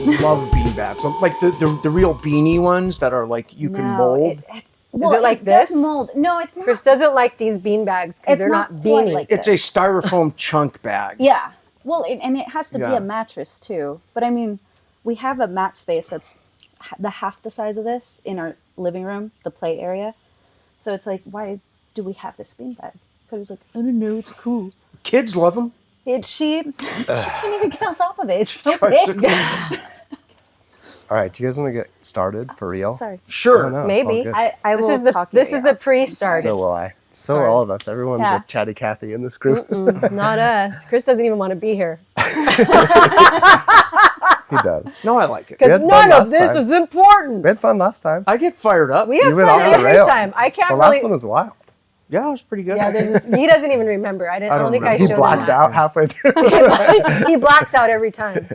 love beanbags. Like the real beanie ones that are like you can mold. Is it like this? Mold. No, it's not. Chris doesn't like these bean bags because they're not beanie. Like it's a styrofoam chunk bag. Yeah. Well, and it has to be a mattress too. But I mean, we have a mat space that's half the size of this in our living room, the play area. So it's like, why do we have this bean bag? But it was like, I don't know, it's cool. Kids love them. She can't even get on top of it. It's so big. All right, do you guys want to get started for real? Sorry. Sure. Oh, no, maybe. I This will is the talk this you is the off. pre-started. So will I. So will all of us. Everyone's a chatty Cathy in this group. Not us. Chris doesn't even want to be here He does. No, I like it. because had fun none of last this time. is important. We had fun last time. I get fired up. We have You went fun off the every rails. time. I can't The really. last one was wild. Yeah, it was pretty good. Yeah, there's this, he doesn't even remember. I don't think I remember. He showed blacked him. out halfway through. He blacks out every time.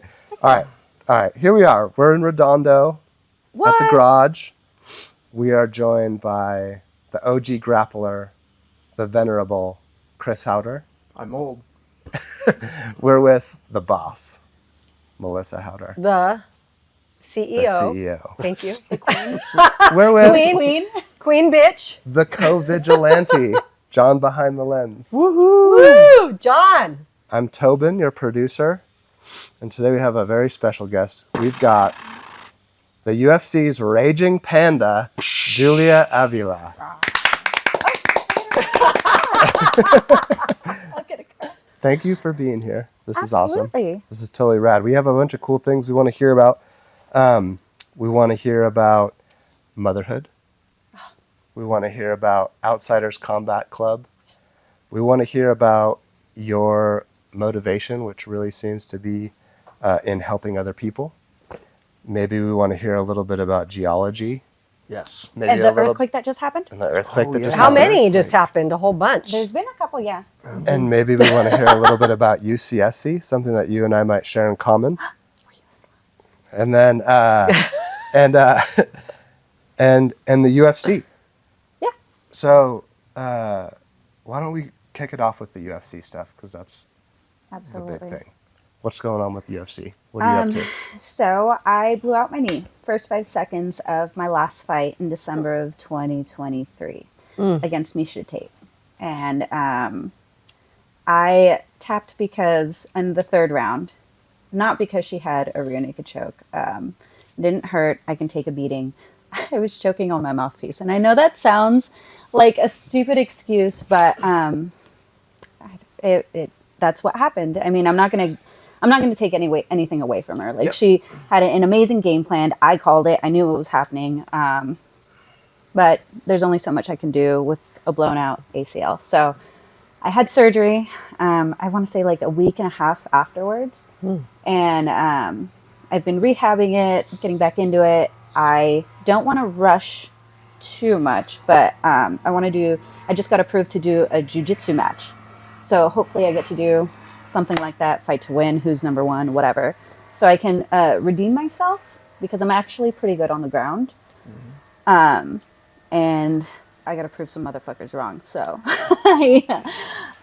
All right. Here we are. We're in Redondo at the garage. We are joined by the OG grappler, the venerable Chris Haueter. I'm old. We're with the boss, Melissa Haueter, The the CEO. CEO. Thank you. We're with Queen bitch. the co-vigilante, John behind the lens. Woo! John. I'm Tobin, your producer, and today we have a very special guest. We've got the UFC's raging panda, Julia Avila. Thank you for being here. This is awesome. Absolutely. This is totally rad. We have a bunch of cool things we want to hear about. We want to hear about motherhood. We want to hear about Outsiders Combat Club. We want to hear about your motivation, which really seems to be in helping other people. Maybe we want to hear a little bit about geology. Yes. Maybe And the earthquake that just happened? And the earthquake that just How happened. many just happened? A whole bunch. There's been a couple, yeah. And maybe we want to hear a little bit about UCSC, something that you and I might share in common. And then and the UFC. Yeah. So why don't we kick it off with the UFC stuff, because that's Absolutely. the big thing. What's going on with the UFC? What are you up to? So I blew out my knee first 5 seconds of my last fight in December of 2023 against Misha Tate. And I tapped because in the third round, not because she had a rear naked choke. It didn't hurt. I can take a beating. I was choking on my mouthpiece. And I know that sounds like a stupid excuse, but that's what happened. I mean, I'm not going to take anything away from her. Like, she had an amazing game plan. I called it. I knew what was happening. But there's only so much I can do with a blown out ACL. So I had surgery. I want to say like a week and a half afterwards. And I've been rehabbing it, getting back into it. I don't want to rush too much, but I just got approved to do a jiu-jitsu match. So hopefully I get to do something like that, fight to win, who's number one, whatever. So I can redeem myself, because I'm actually pretty good on the ground. And I got to prove some motherfuckers wrong. So,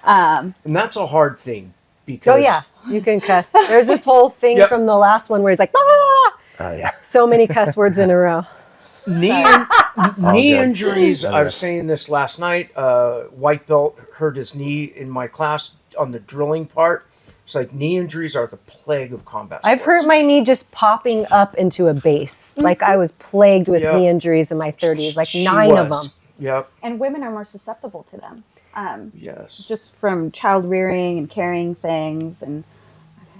And that's a hard thing because Oh yeah, you can cuss. There's this whole thing from the last one where he's like, "Blah, blah, blah." Oh, yeah. So many cuss words in a row. knee good. injuries. I was saying this last night. White belt hurt his knee in my class on the drilling part. It's like knee injuries are the plague of combat sports. I've hurt my knee just popping up into a base. Like I was plagued with knee injuries in my 30s, like She 9 of them. was. Yep. and women are more susceptible to them. Yes. Just from child rearing and carrying things. And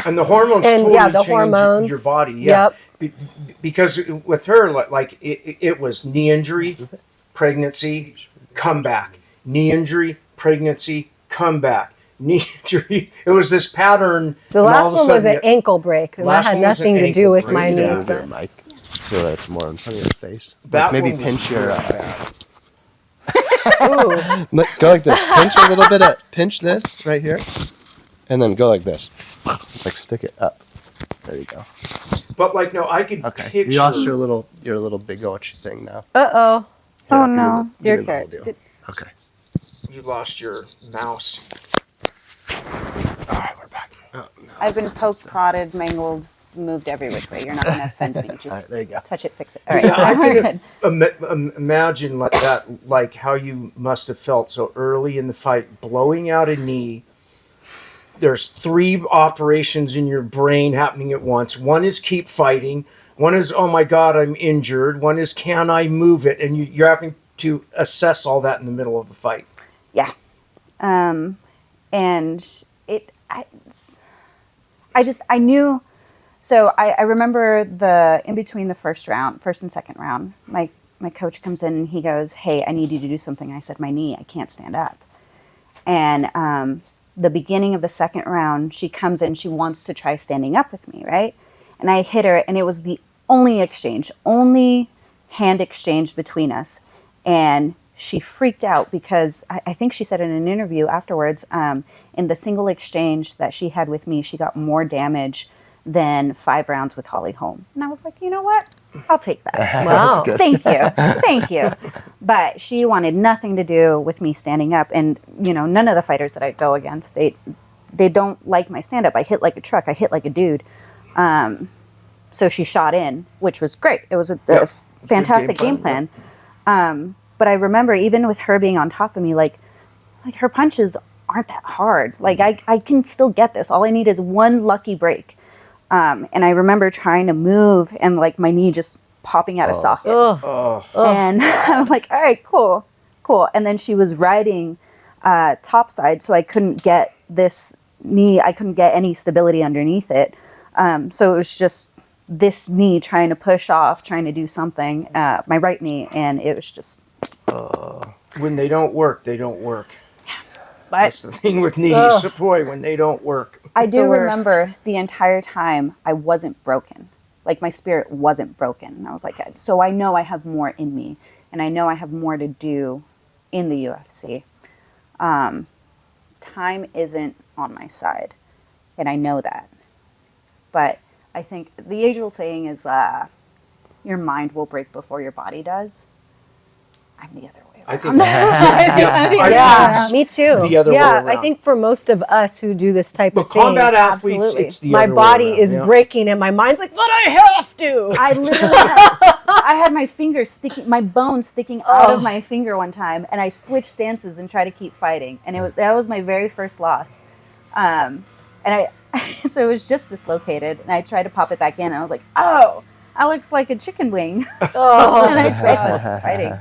And the hormones And, totally yeah, the change hormones. your body. Yeah. Yep. Because with her, like it was knee injury, pregnancy, comeback. Knee injury, pregnancy, comeback. Knee injury. It was this pattern. The and all last of a one was sudden an ankle break. And that last had one was an nothing to do ankle with break. my Yeah. knees. Your But mic, so that it's more in front of your face. That Like maybe one was pinch your. really bad. ooh, Go like this. Pinch a little bit. Pinch this right here, and then go like this. Like stick it up. There you go. But like no, I could Okay. picture. You lost your little big old thing now. uh-oh. Here, Oh, give me no. the- give You're me the whole good. deal. Okay. You lost your mouse. All right, we're back. Oh, no. I've been poke prodded, mangled, moved every which way. You're not going to offend me. Just All right, there you go. touch it, fix it. All right. Yeah, I We're can imagine like that, like how you must have felt so early in the fight, blowing out a knee. There's 3 operations in your brain happening at once. One is keep fighting. One is, oh my God, I'm injured. One is, can I move it? And you're having to assess all that in the middle of a fight. Yeah. And I knew, so I remember in between the first and second round, my coach comes in and he goes, hey, I need you to do something. I said, my knee, I can't stand up. And the beginning of the second round, she comes in, she wants to try standing up with me, right? And I hit her, and it was the only hand exchange between us. And she freaked out because I think she said in an interview afterwards, in the single exchange that she had with me, she got more damage than 5 rounds with Holly Holm. And I was like, you know what? I'll take that. Wow. Thank you. Thank you. But she wanted nothing to do with me standing up. And, none of the fighters that I go against, they don't like my stand up. I hit like a truck. I hit like a dude. So she shot in, which was great. It was a fantastic game plan. But I remember even with her being on top of me, like her punches aren't that hard. Like I can still get this. All I need is one lucky break. And I remember trying to move and like my knee just popping out of socket. And I was like, all right, cool. And then she was riding topside, so I couldn't get this knee. I couldn't get any stability underneath it. So it was just this knee trying to push off, trying to do something, my right knee, and it was just... When they don't work, they don't work. But That's the thing with knees. Boy, when they don't work. I do the worst. remember the entire time I wasn't broken. Like my spirit wasn't broken. And I was like, so I know I have more in me, and I know I have more to do in the UFC. Time isn't on my side, and I know that. But I think the age-old saying is, your mind will break before your body does. I'm the other way around. I think Yeah, me too. The other way around. I think for most of us who do this type But of thing, combat athletes, absolutely. it's the my other way body around, is yeah. breaking and my mind's like, but I have to. I literally I had my finger sticking, my bone sticking out of my finger one time, and I switched stances and tried to keep fighting, and that was my very first loss. And so it was just dislocated, and I tried to pop it back in, and I was like, oh, that looks like a chicken wing. And I tried fighting.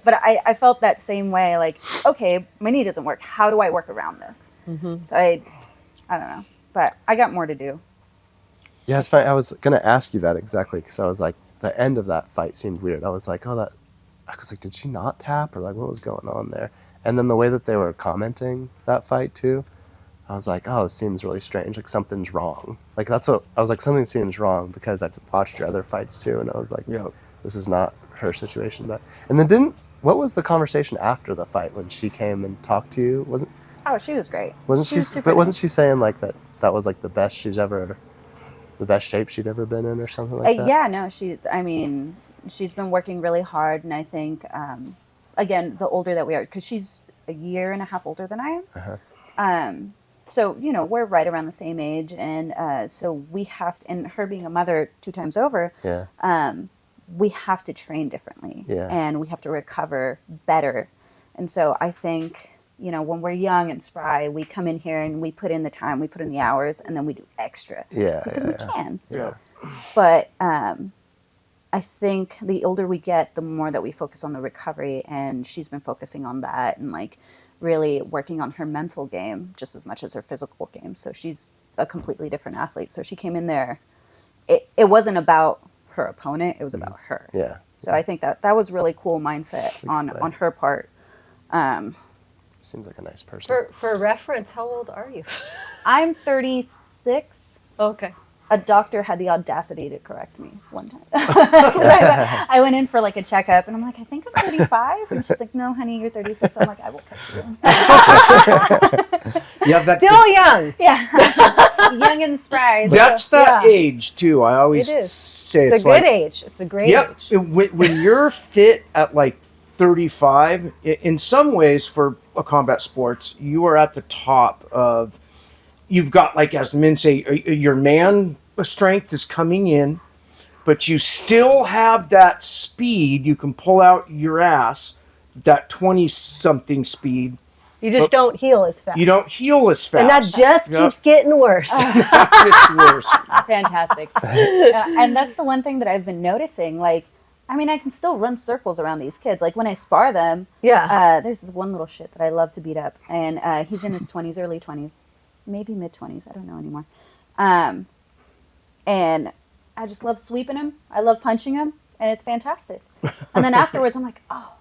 But I felt that same way, like, okay, my knee doesn't work. How do I work around this? So I don't know, but I got more to do. Yeah, it's funny. I was going to ask you that exactly because I was like, the end of that fight seemed weird. I was like, I was like, did she not tap or like what was going on there? And then the way that they were commenting that fight too, I was like, oh, this seems really strange. Like something's wrong. Like that's what I was like, something seems wrong because I've watched your other fights too, and I was like, this is not her situation. But and then what was the conversation after the fight when she came and talked to you? Oh, she was great. Wasn't she? was super But wasn't nice. she saying like that was like the best shape she'd ever been in or something like that? Yeah, no, she's been working really hard, and I think, again, the older that we are, because she's a year and a half older than I am. So, we're right around the same age, and so we have to, and her being a mother 2 times over, we have to train differently, and we have to recover better. And so I think, when we're young and spry, we come in here and we put in the time, we put in the hours, and then we do extra. Because we can. Yeah. But I think the older we get, the more that we focus on the recovery, and she's been focusing on that and like really working on her mental game just as much as her physical game. So she's a completely different athlete. So she came in there. It wasn't about her opponent. It was about her. Yeah. So I think that was really cool mindset on her part. Seems like a nice person. For reference, how old are you? I'm 36. Okay. A doctor had the audacity to correct me one time. I went in for like a checkup, and I'm like, I think I'm 35. And she's like, no, honey, you're 36. I'm like, I will cut you. Still young. Yeah. Young and spry. That's that age too. I always It is. say It's a good age. It's a great age. When you're fit at like 35, in some ways for a combat sports, you are at the top of. You've got, like, as the men say, your man strength is coming in, but you still have that speed. You can pull out your ass, that 20-something speed. You just don't heal as fast. You don't heal as fast. And that just keeps getting worse. That gets worse. Fantastic. And that's the one thing that I've been noticing. Like, I mean, I can still run circles around these kids. Like when I spar them, there's this one little shit that I love to beat up, and he's in his 20s, early 20s, maybe mid 20s. I don't know anymore. And I just love sweeping him. I love punching him, and it's fantastic. And then afterwards, I'm like, oh,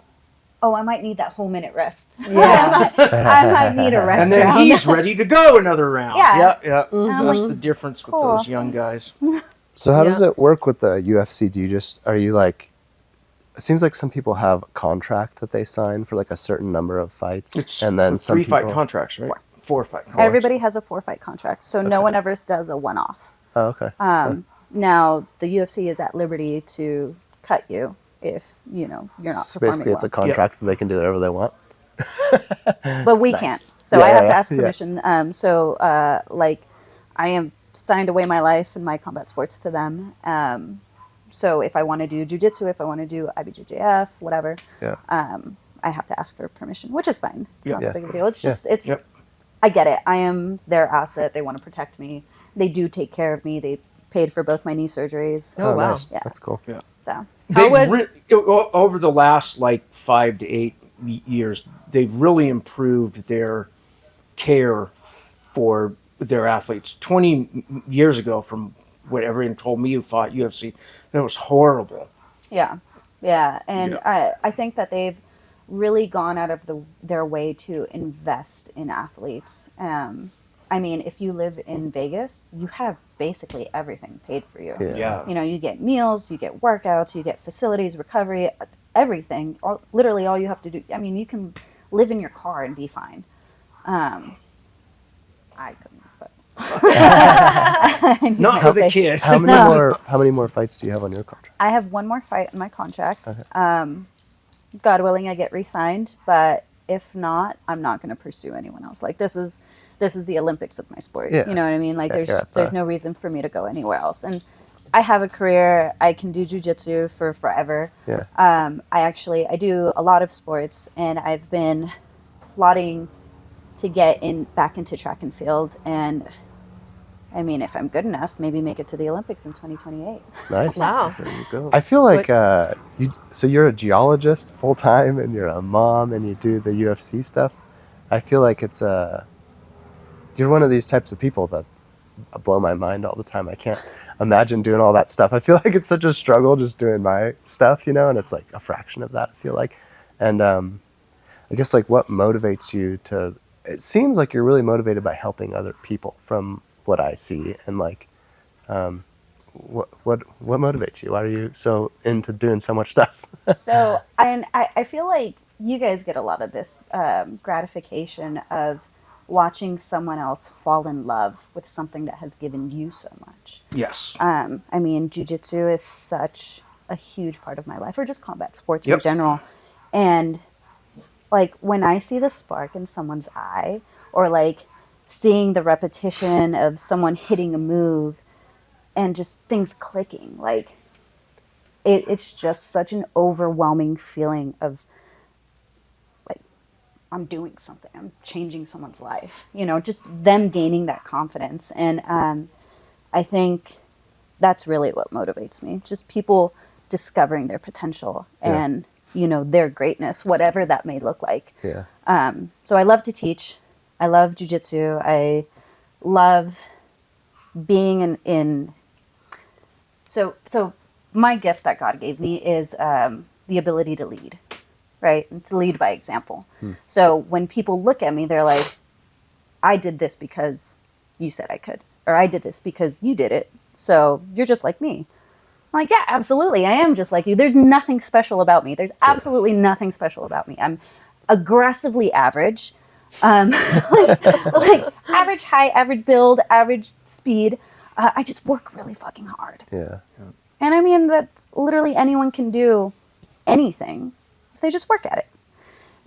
I might need that whole minute rest. Yeah. I might need a rest. And then round. he's ready to go another round. Yeah. Yeah. Mm-hmm. That's the difference with those young guys. So how does it work with the UFC? Are you like, it seems like some people have a contract that they sign for like a certain number of fights, and then some 3-fight contracts, right? 4-fight contracts. Everybody has a 4-fight contract, so no one ever does a one-off. Oh, okay. Now the UFC is at liberty to cut you if you're not So performing basically, it's a well. contract that they can do whatever they want. But we Nice. can't. So Yeah, I have to yeah, ask yeah. permission. Like I am signed away my life and my combat sports to them. So if I want to do jiu-jitsu, if I want to do IBJJF, whatever, Yeah. I have to ask for permission, which is fine. It's not Yeah. that big of a deal. It's Yeah. just I get it. I am their asset. They want to protect me. They do take care of me. They paid for both my knee surgeries. Oh, wow. Nice. Yeah. That's cool. Yeah. So Over the last 5 to 8 years, they've really improved their care for their athletes. 20 years ago, from what everyone told me who fought UFC, that was horrible. yeah, and I think that they've really gone out of their way to invest in athletes. I mean, if you live in Vegas, you have basically everything paid for you. Yeah. You get meals, you get workouts, you get facilities, recovery, everything. Literally all you have to do. I mean, you can live in your car and be fine. I couldn't, but Not for the kid. How many more fights do you have on your contract? I have one more fight in my contract. God willing, I get re-signed, but if not, I'm not going to pursue anyone else. Like this is the Olympics of my sport. Yeah. You know what I mean? Like Yeah, there's no reason for me to go anywhere else. And I have a career. I can do jiu-jitsu for forever. Yeah. I do a lot of sports, and I've been plotting to get back into track and field. And I mean, if I'm good enough, maybe make it to the Olympics in 2028. Nice. Wow. There you go. I feel like so you're a geologist full time, and you're a mom, and you do the UFC stuff. I feel like you're one of these types of people that blow my mind all the time. I can't imagine doing all that stuff. I feel like it's such a struggle just doing my stuff, and it's like a fraction of that, I feel like. And I guess like what motivates you to, it seems like you're really motivated by helping other people from what I see. And like, what motivates you? Why are you so into doing so much stuff? So I feel like you guys get a lot of this gratification of watching someone else fall in love with something that has given you so much. Yes. I mean, jiu-jitsu is such a huge part of my life, or just combat sports in general. And like when I see the spark in someone's eye, or like seeing the repetition of someone hitting a move and just things clicking, like it's just such an overwhelming feeling of like, I'm doing something, I'm changing someone's life, just them gaining that confidence. And I think that's really what motivates me, just people discovering their potential and their greatness, whatever that may look like. So I love to teach. I love jiu-jitsu. I love being so my gift that God gave me is the ability to lead, right? And to lead by example. So when people look at me, they're like, I did this because you said I could, or I did this because you did it, so you're just like me. I'm like, yeah, absolutely, I am just like you. There's nothing special about me. There's absolutely nothing special about me. I'm aggressively average. Like average height, average build, average speed. I just work really fucking hard. Yeah. And I mean, that's literally anyone can do anything if they just work at it.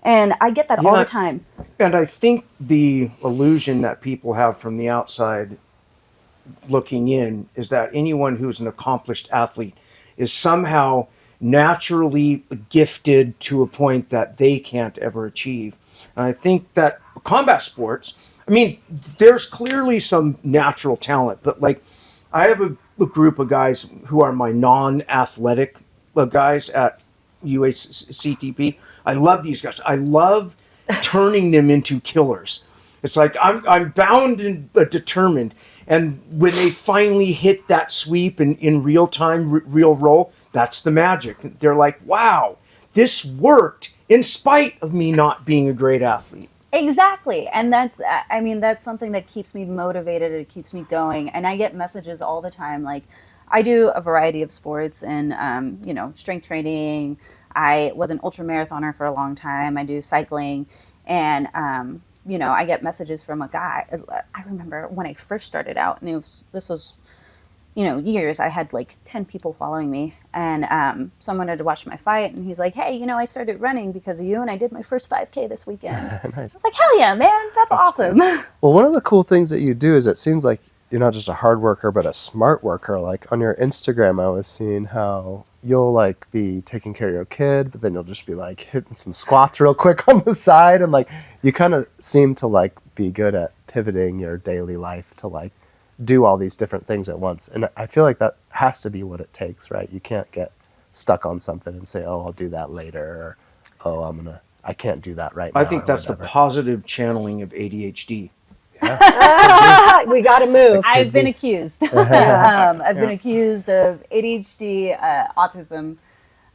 And I get that all the time. And I think the illusion that people have from the outside looking in is that anyone who's an accomplished athlete is somehow naturally gifted to a point that they can't ever achieve. And I think that combat sports, I mean, there's clearly some natural talent, but like I have a group of guys who are my non-athletic guys at UACTP. I love these guys. I love turning them into killers. It's like I'm bound and determined. And when they finally hit that sweep in real time, real roll, that's the magic. They're like, wow, this worked in spite of me not being a great athlete. Exactly. And that's, I mean, that's something that keeps me motivated. It keeps me going. And I get messages all the time. Like, I do a variety of sports and, you know, strength training. I was an ultra marathoner for a long time. I do cycling. And, you know, I get messages from a guy. I remember when I first started out, and this was, you know, years, I had like 10 people following me, and someone had to watch my fight, and he's like, hey, you know, I started running because of you, and I did my first 5K this weekend. Nice. I was like, hell yeah, man, that's awesome. Well, one of the cool things that you do is it seems like you're not just a hard worker, but a smart worker. Like on your Instagram, I was seeing how you'll like be taking care of your kid, but then you'll just be like hitting some squats real quick on the side. And like, you kind of seem to like be good at pivoting your daily life to like do all these different things at once. And I feel like that has to be what it takes, right? You can't get stuck on something and say, oh, I'll do that later. Or, oh, I can't do that right now. I think that's the positive channeling of ADHD. We got to move. I've been accused. I've been accused of ADHD, autism.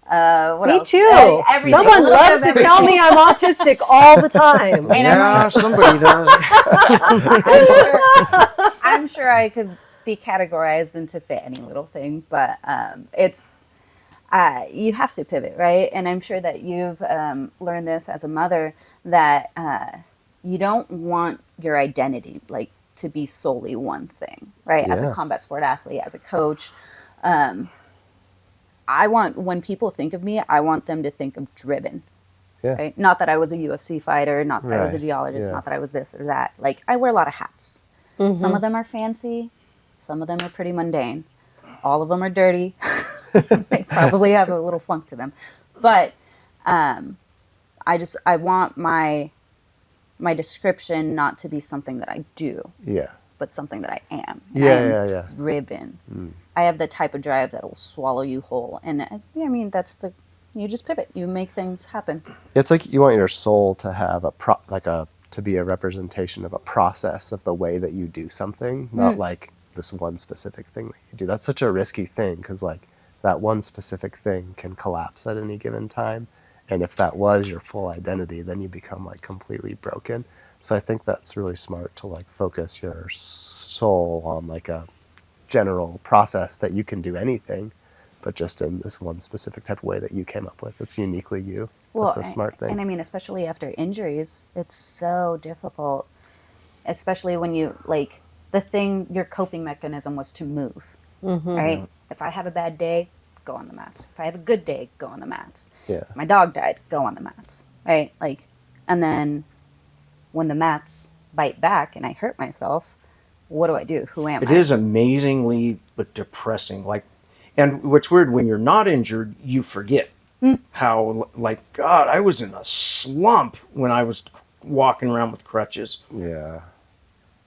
What Me else? too. Everything. Someone loves to tell me I'm autistic all the time. Yeah, somebody does. I'm sure I could be categorized into fit any little thing, but it's you have to pivot, right? And I'm sure that you've learned this as a mother, that you don't want your identity like to be solely one thing, right? Yeah. As a combat sport athlete, as a coach, I want, when people think of me, I want them to think of driven. Yeah. Right? Not that I was a UFC fighter, not that I was a Right. geologist, Yeah. not that I was this or that. Like, I wear a lot of hats. Some of them are fancy, some of them are pretty mundane. All of them are dirty. They probably have a little flunk to them. But I want my description not to be something that I do, Yeah. but something that I am. Yeah. Driven. I have the type of drive that will swallow you whole. And I mean, you just pivot. You make things happen. It's like you want your soul to have to be a representation of a process of the way that you do something, not like this one specific thing that you do. That's such a risky thing, because like that one specific thing can collapse at any given time. And if that was your full identity, then you become like completely broken. So I think that's really smart to like focus your soul on like a general process that you can do anything, but just in this one specific type of way that you came up with. It's uniquely you. That's a smart thing. And I mean, especially after injuries, it's so difficult, especially when you, like, your coping mechanism was to move, right? If I have a bad day, go on the mats. If I have a good day, go on the mats. Yeah. My dog died, go on the mats, right? Like, and then when the mats bite back and I hurt myself, what do? Who am I? It is amazingly but depressing. Like, and what's weird, when you're not injured, you forget how, like, God, I was in a slump when I was walking around with crutches. Yeah.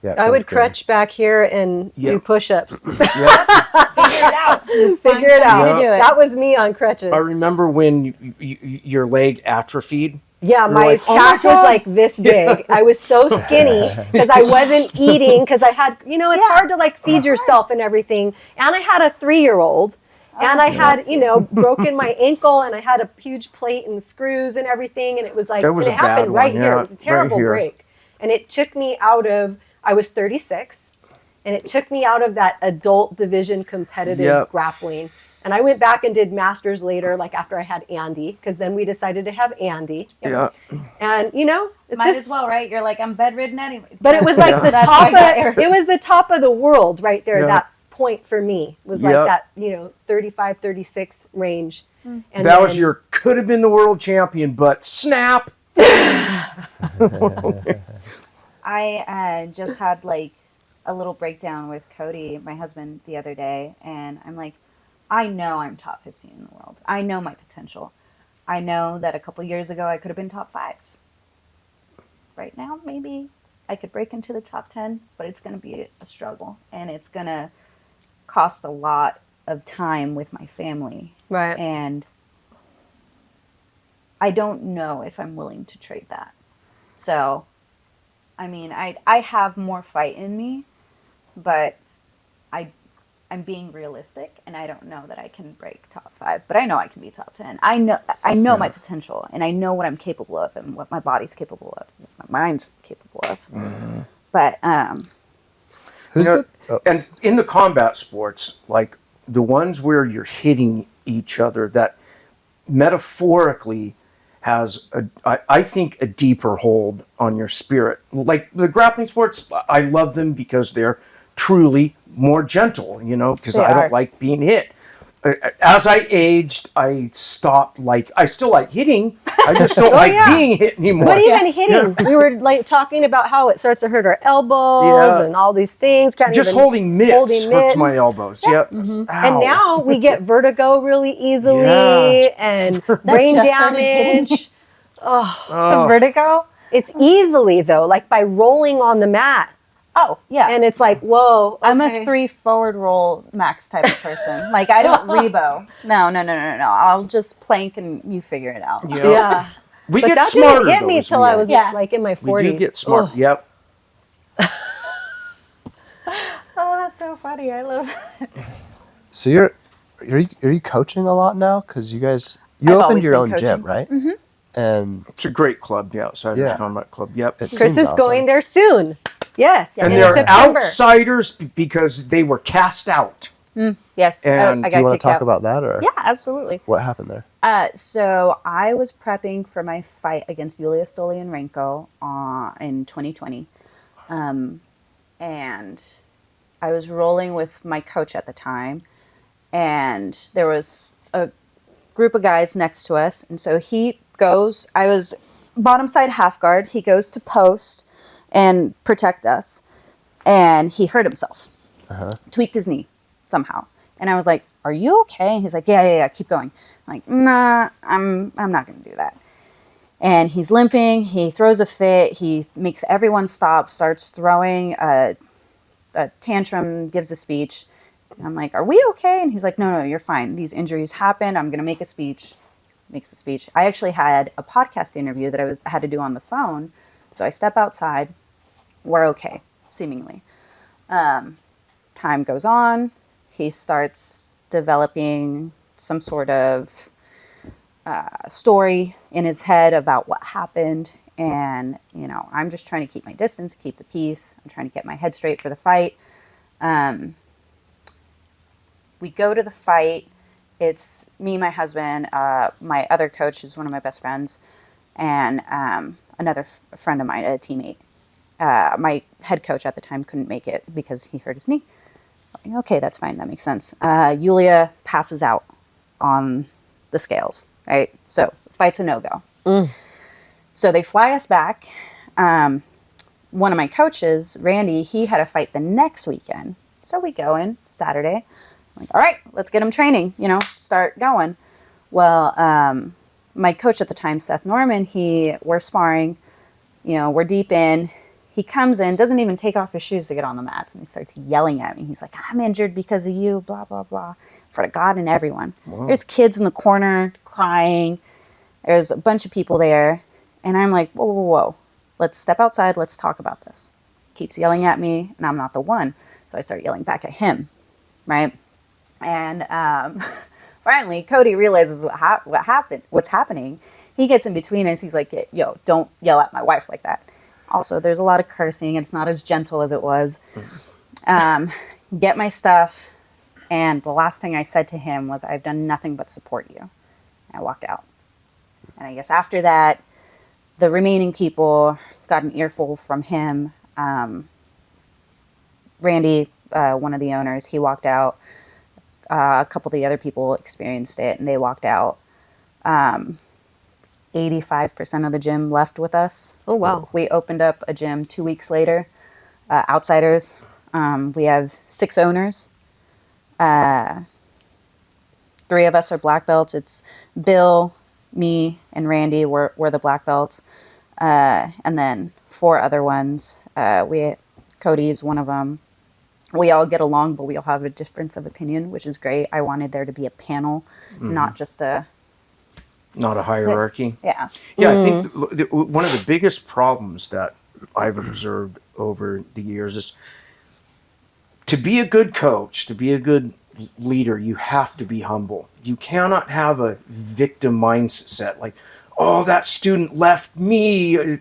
Yeah. I would crutch back here and do push-ups. Figure it out. Figure it out. To do it. That was me on crutches. I remember when your leg atrophied. Yeah, You're my like, "Oh my calf was God." like this big. I was so skinny because I wasn't eating, because I had, it's hard to like feed yourself and everything. And I had a 3-year-old, and I had, broken my ankle, and I had a huge plate and screws and everything. And it was like, That was and a it happened bad right one, here. yeah, It was a terrible right here. break. And it took me out of, I was 36, and it took me out of that adult division competitive grappling. And I went back and did masters later, like after I had Andy, because then we decided to have Andy. Yeah. And it's Might just, as well, right? You're like, I'm bedridden anyway. but it was like the That's top why I got of, it was the top of the world right there. Yeah. That point for me was like that, 35, 36 range. And That was your could have been the world champion, but snap. I just had like a little breakdown with Cody, my husband, the other day, and I'm like, I know I'm top 15 in the world. I know my potential. I know that a couple years ago I could have been top 5. Right now, maybe I could break into the top 10, but it's going to be a struggle, and it's going to cost a lot of time with my family. Right. And I don't know if I'm willing to trade that. So, I mean, I have more fight in me, but I'm being realistic, and I don't know that I can break top 5, but I know I can be top 10. I know my potential, and I know what I'm capable of, and what my body's capable of, what my mind's capable of. Mm-hmm. But Who's You know, the? Oh, and in the combat sports, like the ones where you're hitting each other, that metaphorically has I think a deeper hold on your spirit. Like the grappling sports, I love them because they're truly more gentle, you know, because They I are. don't like being hit. As I aged, I stopped I still like hitting. I just don't like yeah. being hit anymore. But even hitting, we were like talking about how it starts to hurt our elbows Yeah. and all these things. Can't Just even holding mitts hurts mitts. my elbows. Yep. And Ow. now we get vertigo really easily Yeah. and brain just started hitting damage. the vertigo. It's easily though, like by rolling on the mat. Oh, yeah. And it's like, whoa. I'm okay. a 3 forward roll max type of person. Like, I don't rebo. No. I'll just plank and you figure it out. Yep. Yeah. We But get that smarter. didn't hit though, me as till we I age. was Yeah. like in my 40s. We do get smart. Ugh. Yep. Oh, that's so funny. I love that. so are you coaching a lot now? Because you I've opened always your been own coaching. gym, right? Mm-hmm. And It's a great club, the Outsiders Yeah. Combat Club. Yep. it Chris seems is awesome. going there soon. Yes. And in they're September. outsiders because they were cast out. Yes. And I Do you got want kicked to talk out. about that, or Yeah, absolutely. what happened there? So I was prepping for my fight against Yulia Stoliarenko in 2020. And I was rolling with my coach at the time. And there was a group of guys next to us. And so he goes, I was bottom side half guard. He goes to post and protect us. And he hurt himself, tweaked his knee somehow. And I was like, are you okay? And he's like, yeah, keep going. I'm like, nah, I'm not going to do that. And he's limping. He throws a fit. He makes everyone stop, starts throwing a tantrum, gives a speech. And I'm like, are we okay? And he's like, no, you're fine. These injuries happen. I'm going to make a speech. Makes a speech. I actually had a podcast interview that I had to do on the phone. So I step outside. We're okay, seemingly. Time goes on. He starts developing some sort of story in his head about what happened. And, I'm just trying to keep my distance, keep the peace. I'm trying to get my head straight for the fight. We go to the fight. It's me, my husband, my other coach, who's one of my best friends, and another friend of mine, a teammate. My head coach at the time couldn't make it because he hurt his knee. Okay, that's fine. That makes sense. Yulia passes out on the scales, right? So fight's a no-go. So they fly us back. One of my coaches, Randy, he had a fight the next weekend. So we go in Saturday. I'm like, all right, let's get him training, start going. Well, my coach at the time, Seth Norman, we're sparring, we're deep in. He comes in, doesn't even take off his shoes to get on the mats, and he starts yelling at me. He's like, I'm injured because of you, blah, blah, blah, in front of God and everyone. Wow. There's kids in the corner crying. There's a bunch of people there. And I'm like, whoa. Let's step outside. Let's talk about this. Keeps yelling at me, and I'm not the one. So I start yelling back at him, right? And finally, Cody realizes what's happening. He gets in between us. He's like, yo, don't yell at my wife like that. Also, there's a lot of cursing. It's not as gentle as it was. Get my stuff. And the last thing I said to him was, I've done nothing but support you. And I walked out. And I guess after that, the remaining people got an earful from him. Randy, one of the owners, he walked out. A couple of the other people experienced it, and they walked out. 85% of the gym left with us. Oh, wow. We opened up a gym 2 weeks later, Outsiders. We have 6 owners. 3 of us are black belts. It's Bill, me, and Randy. We're the black belts. And then 4 other ones. Cody's one of them. We all get along, but we all have a difference of opinion, which is great. I wanted there to be a panel, not just a hierarchy. Yeah. Yeah, I think one of the biggest problems that I've observed over the years is to be a good coach, to be a good leader, you have to be humble. You cannot have a victim mindset like, oh, that student left me.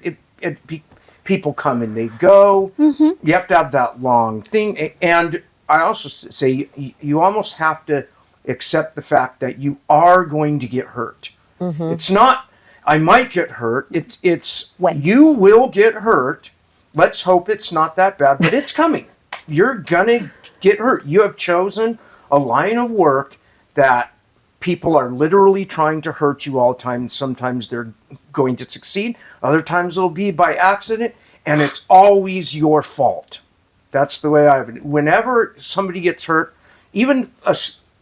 People come and they go. You have to have that long thing. And I also say you almost have to accept the fact that you are going to get hurt. It's not, I might get hurt. It's When? You will get hurt. Let's hope it's not that bad, but it's coming. You're going to get hurt. You have chosen a line of work that people are literally trying to hurt you all the time. Sometimes they're going to succeed. Other times it'll be by accident, and it's always your fault. That's the way whenever somebody gets hurt, even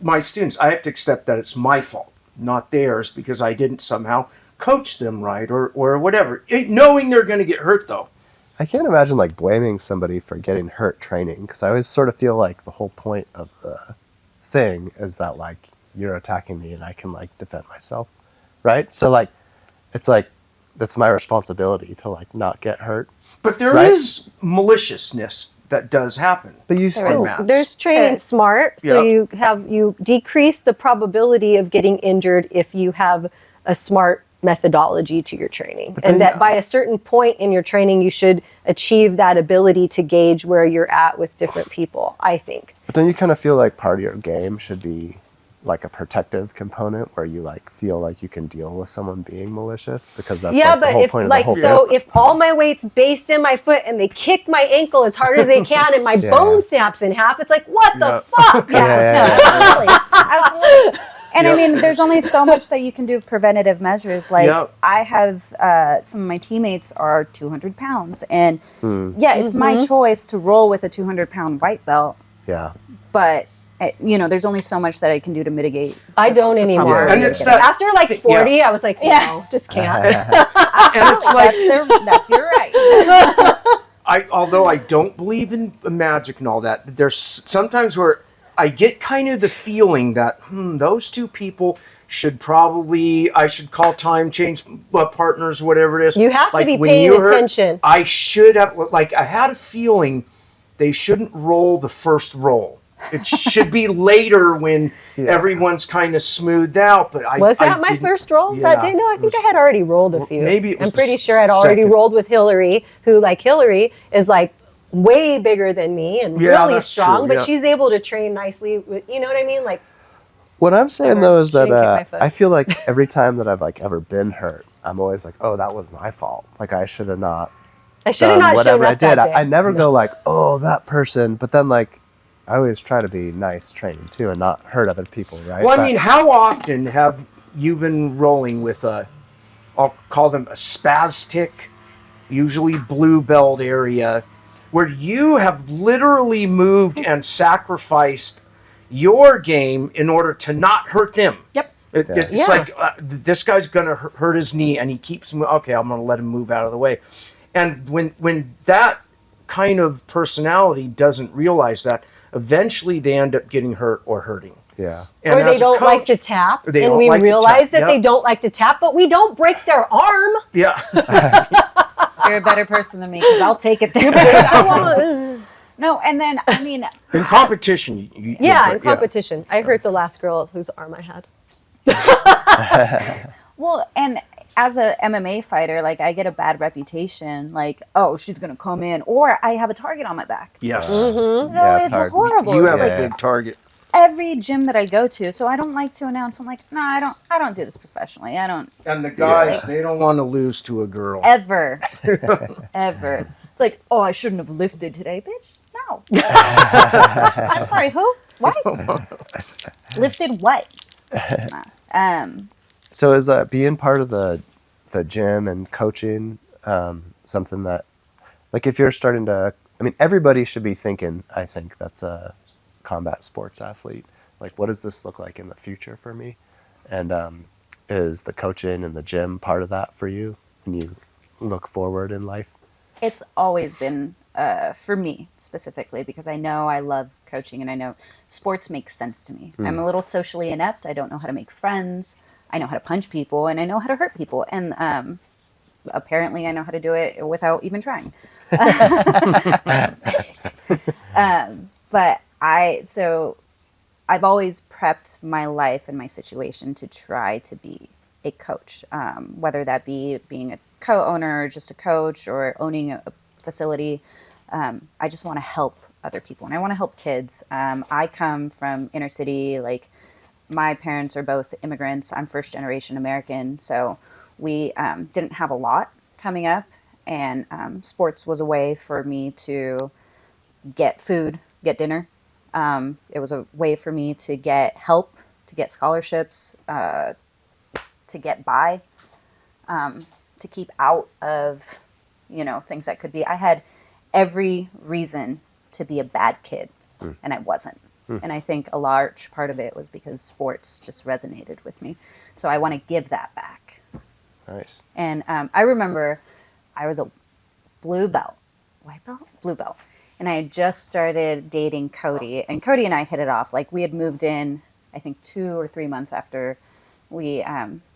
my students, I have to accept that it's my fault, not theirs, because I didn't somehow coach them right or whatever. Knowing they're going to get hurt, though. I can't imagine like blaming somebody for getting hurt training, because I always sort of feel like the whole point of the thing is that like you're attacking me and I can like defend myself, right? So like it's like that's my responsibility to like not get hurt. But there is maliciousness that does happen. But you still There's training smart, so Yeah. you decrease the probability of getting injured if you have a smart methodology to your training, and that by a certain point in your training you should achieve that ability to gauge where you're at with different people, I think. But don't you kind of feel like part of your game should be like a protective component where you like feel like you can deal with someone being malicious, because that's like the whole point of the whole thing. If all my weight's based in my foot and they kick my ankle as hard as they can and my bone snaps in half, it's like, what the fuck? Absolutely. And I mean, there's only so much that you can do with preventative measures. Like I have some of my teammates are 200 pounds, and it's my choice to roll with a 200-pound white belt. Yeah. But there's only so much that I can do to mitigate. I don't anymore. And it's that, after like 40, I was like, no, just can't. and it's like that's your right. although I don't believe in magic and all that, there's sometimes where I get kind of the feeling that those two people I should call time, change partners, whatever it is. You have to be when paying you hurt, attention. I should have, I had a feeling they shouldn't roll the first roll. It should be later when everyone's kind of smoothed out. But was that my first roll that day? No, I think I had already rolled a few. Maybe it was I'm pretty sure I'd already rolled with Hillary, who, like Hillary, is like way bigger than me and really strong, but she's able to train nicely. You know what I mean? Like, what I'm saying though is that my foot. I feel like every time that I've like ever been hurt, I'm always like, oh, that was my fault. Like I should have not. I should have not whatever shown I up did. that day. I never go like, oh, that person. But then like, I always try to be nice training too and not hurt other people, right? Well, I mean, how often have you been rolling with I'll call them a spastic, usually blue belt area, where you have literally moved and sacrificed your game in order to not hurt them? Yep. It's like this guy's going to hurt his knee, and he keeps okay, I'm going to let him move out of the way. And when that kind of personality doesn't realize that, eventually they end up getting hurt or hurting. Yeah. Or they don't like to tap, and we realize that they don't like to tap, but we don't break their arm. Yeah. You're a better person than me because I'll take it there. No, and then, I mean... In competition. In competition. I hurt the last girl whose arm I had. Well, and as a MMA fighter, like, I get a bad reputation, like, oh, she's going to come in, or I have a target on my back. Yes. No, it's hard. horrible. You have It's a big target. every gym that I go to, so I don't like to announce. I'm like, no, I don't do this professionally. I don't. And the guys, they don't want to lose to a girl. Ever. It's like, oh, I shouldn't have lifted today, bitch. No. I'm sorry, who? What? Lifted what? So is being part of the gym and coaching something that, like, if you're starting to I mean, everybody should be thinking, I think, that's a combat sports athlete. Like, what does this look like in the future for me? And is the coaching and the gym part of that for you when you look forward in life? It's always been for me specifically, because I know I love coaching and I know sports makes sense to me. I'm a little socially inept. I don't know how to make friends. I know how to punch people and I know how to hurt people. And apparently I know how to do it without even trying. But I've always prepped my life and my situation to try to be a coach, whether that be being a co-owner or just a coach or owning a facility. I just want to help other people and I want to help kids. I come from inner city. Like, my parents are both immigrants. I'm first generation American. So we didn't have a lot coming up, and sports was a way for me to get food, get dinner. It was a way for me to get help, to get scholarships, to get by, to keep out of, things that could be. I had every reason to be a bad kid, and I wasn't. And I think a large part of it was because sports just resonated with me. So I want to give that back. Nice. And I remember I was a blue belt, white belt, blue belt. And I had just started dating Cody. And Cody and I hit it off. Like, we had moved in, I think, 2 or 3 months after we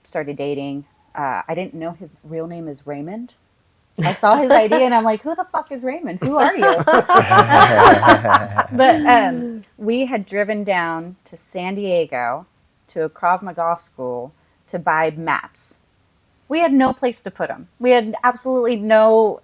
started dating. I didn't know his real name is Raymond. I saw his ID and I'm like, who the fuck is Raymond? Who are you? But we had driven down to San Diego to a Krav Maga school to buy mats. We had no place to put them. We had absolutely no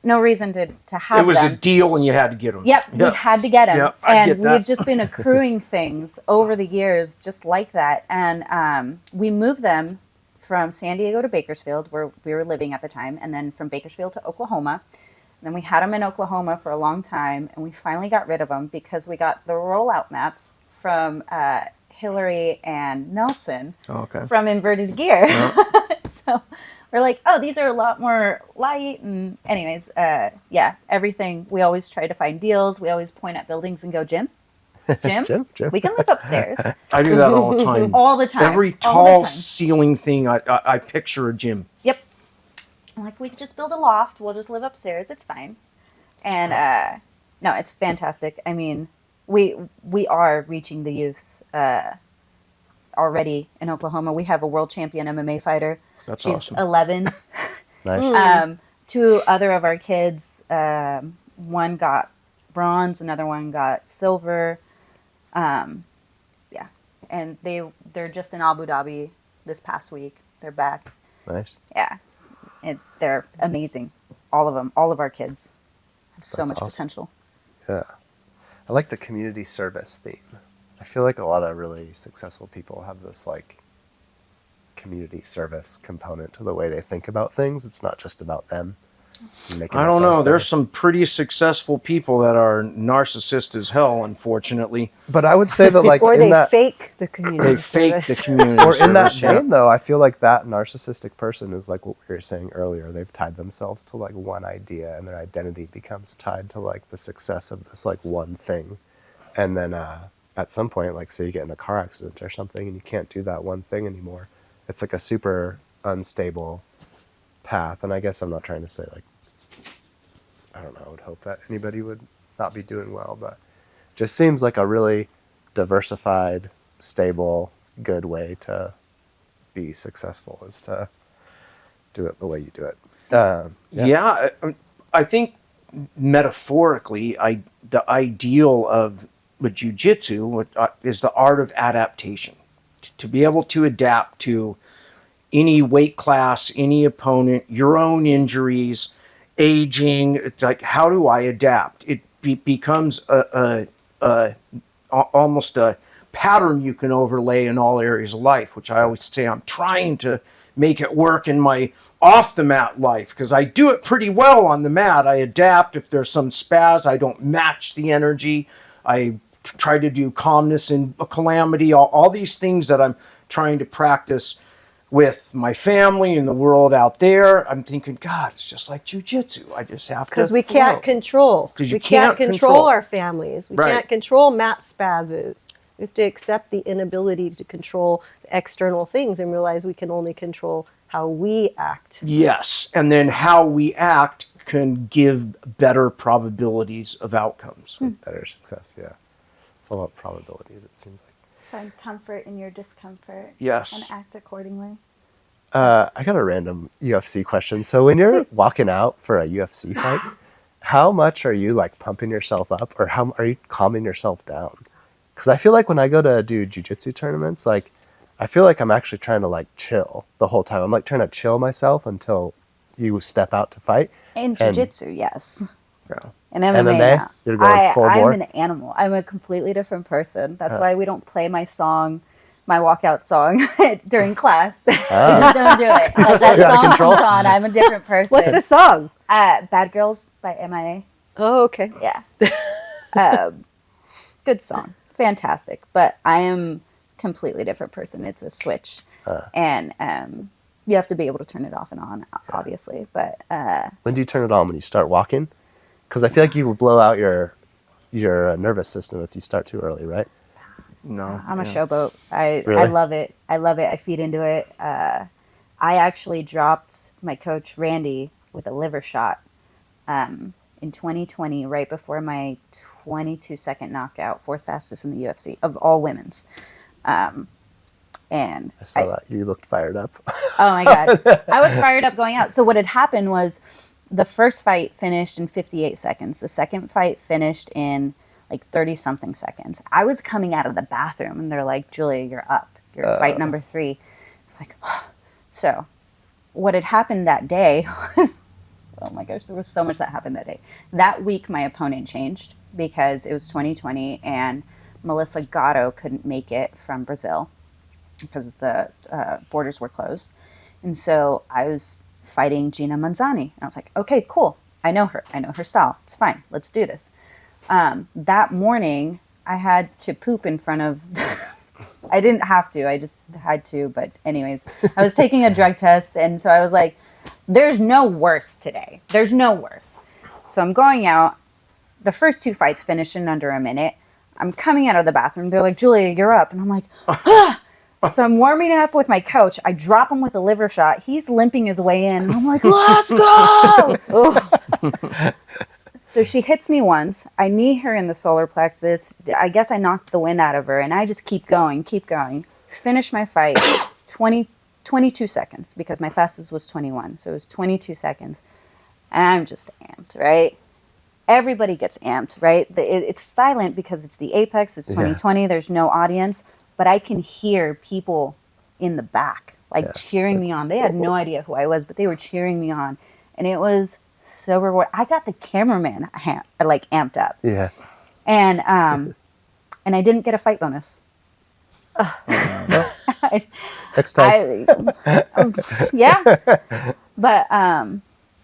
reason to have them. It was a deal and you had to get them. Yep, we had to get them. Yep, I and get we that. had just been accruing things over the years just like that. And we moved them from San Diego to Bakersfield, where we were living at the time, and then from Bakersfield to Oklahoma. And then we had them in Oklahoma for a long time, and we finally got rid of them because we got the rollout mats from Hillary and Nelson from Inverted Gear. So we're like, oh, these are a lot more light. And anyways, everything. We always try to find deals. We always point at buildings and go, Jim, Jim? we can live upstairs. I do that all the time. All the time. Every tall ceiling thing, I picture a gym. Yep. I'm like, we could just build a loft. We'll just live upstairs. It's fine. And no, it's fantastic. I mean, we are reaching the youths already in Oklahoma. We have a world champion MMA fighter. That's She's awesome. 11. Nice. 2 other of our kids, one got bronze, another one got silver. And they're just in Abu Dhabi this past week. They're back. Nice. Yeah. And they're amazing. All of them. All of our kids have so That's much awesome. potential. Yeah. I like the community service theme. I feel like a lot of really successful people have this, like, community service component to the way they think about things. It's not just about them. I don't know. There's some pretty successful people that are narcissist as hell, unfortunately. But I would say that, like, Or in they that, fake the community They fake the service. community or in that service, vein, though, I feel like that narcissistic person is like what we were saying earlier. They've tied themselves to, like, one idea, and their identity becomes tied to, like, the success of this, like, one thing. And then at some point, like, say you get in a car accident or something and you can't do that one thing anymore. It's like a super unstable path. And I guess I'm not trying to say, like, I don't know, I would hope that anybody would not be doing well, but just seems like a really diversified, stable, good way to be successful is to do it the way you do it. Yeah, I think metaphorically, the ideal of jiu-jitsu is the art of adaptation. To be able to adapt to any weight class, any opponent, your own injuries, aging. It's like, how do I adapt? It becomes almost a pattern you can overlay in all areas of life, which I always say I'm trying to make it work in my off the mat life, because I do it pretty well on the mat. I adapt. If there's some spaz, I don't match the energy. I try to do calmness in a calamity, all these things that I'm trying to practice with my family and the world out there, I'm thinking, God, it's just like jiu-jitsu. I just have to Because we can't control. Because you We can't can't control control. our families. We Right. can't control mat spazzes. We have to accept the inability to control external things and realize we can only control how we act. Yes, and then how we act can give better probabilities of outcomes. Better success, yeah. It's all about probabilities, it seems like. Find comfort in your discomfort. Yes. And act accordingly. I got a random UFC question. So when you're walking out for a UFC fight, how much are you like pumping yourself up, or how are you calming yourself down? Because I feel like when I go to do jiu-jitsu tournaments, like I feel like I'm actually trying to like chill the whole time. I'm like trying to chill myself until you step out to fight. In jiu-jitsu, yes. Yeah. In MMA, MMA? no. You're going full I'm bore? an animal. I'm a completely different person. That's why we don't play my song, my walkout song during class. We just don't do it. Like, that too out of song control. comes on. I'm a different person. What's the song? Bad Girls by MIA. Oh, okay. Yeah. Good song. Fantastic. But I am completely different person. It's a switch. And you have to be able to turn it off and on, obviously. But When do you turn it on? When you start walking? Because I feel like you will blow out your nervous system if you start too early, right? No. I'm a showboat. I Really? love it. I love it. I feed into it. I actually dropped my coach Randy with a liver shot in 2020, right before my 22-second knockout, fourth fastest in the UFC of all women's. And I saw that. You looked fired up. oh my God, I was fired up going out. So what had happened was the first fight finished in 58 seconds. The second fight finished in like 30 something seconds. I was coming out of the bathroom and they're like, Julia, you're up. You're fight number 3. It's like, oh. So what had happened that day was, oh my gosh, there was so much that happened that day. That week, my opponent changed because it was 2020 and Melissa Gatto couldn't make it from Brazil because the borders were closed. And so I was fighting Gina Manzani. And I was like, okay, cool. I know her. I know her style. It's fine. Let's do this. That morning, I had to poop in front of... I didn't have to. I just had to. But anyways, I was taking a drug test. And so I was like, there's no worse today. There's no worse. So I'm going out. The first 2 fights finished in under a minute. I'm coming out of the bathroom. They're like, Julia, you're up. And I'm like, ah! So I'm warming up with my coach. I drop him with a liver shot. He's limping his way in. And I'm like, let's go! So she hits me once. I knee her in the solar plexus. I guess I knocked the wind out of her. And I just keep going. Finish my fight. 22 seconds because my fastest was 21. So it was 22 seconds. And I'm just amped, right? Everybody gets amped, right? It's silent because it's the apex. It's 2020. Yeah. There's no audience. But I can hear people in the back, like cheering me on. They had no idea who I was, but they were cheering me on. And it was so rewarding. I got the cameraman like amped up. Yeah. And I didn't get a fight bonus. Next time. Yeah. But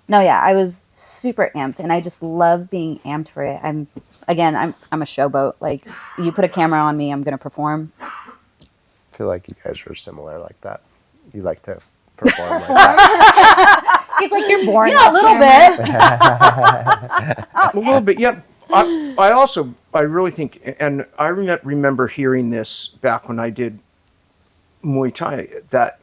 no, yeah, I was super amped, and I just love being amped for it. I'm a showboat. Like, you put a camera on me, I'm gonna perform. I feel like you guys are similar like that. You like to perform like that. He's like, you're boring. Yeah, a little bit. A little bit, yeah. I really think, and I remember hearing this back when I did Muay Thai, that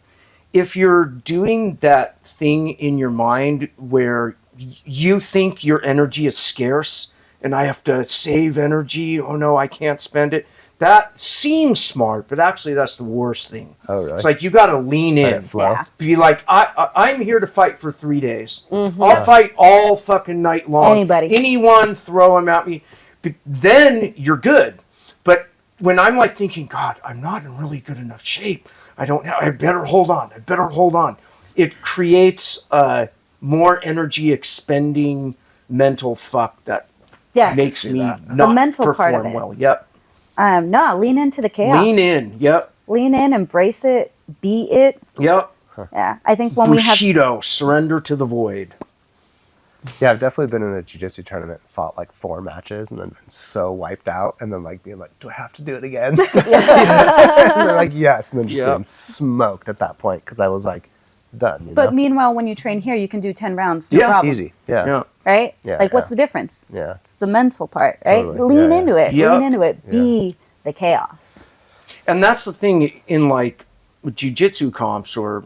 if you're doing that thing in your mind where you think your energy is scarce and I have to save energy, oh no, I can't spend it. That seems smart, but actually that's the worst thing. Oh, really? It's like you got to lean in. Let it flow. Yeah. Be like, I'm here to fight for 3 days. Mm-hmm. I'll fight all fucking night long. Anyone, throw them at me. But then you're good. But when I'm like thinking, God, I'm not in really good enough shape. I better hold on. It creates more energy expending mental fuck that makes me not the mental perform part of it. well. Yep. No, lean into the chaos. Lean in. Yep. Lean in, embrace it, be it. Yep. Yeah, I think when we have Bushido, surrender to the void. Yeah, I've definitely been in a jiu-jitsu tournament, fought like 4 matches, and then been so wiped out, and then like being like, do I have to do it again? And they're like, yes, and then just getting smoked at that point because I was like done. You But know? meanwhile, when you train here, you can do 10 rounds, no problem. Easy. Yeah. Right? Yeah, Like, what's yeah. the difference? Yeah. It's the mental part, right? Totally. Lean Yeah, into yeah. it. Yep. Lean into it. Yeah. Be the chaos. And that's the thing in like jiu-jitsu comps or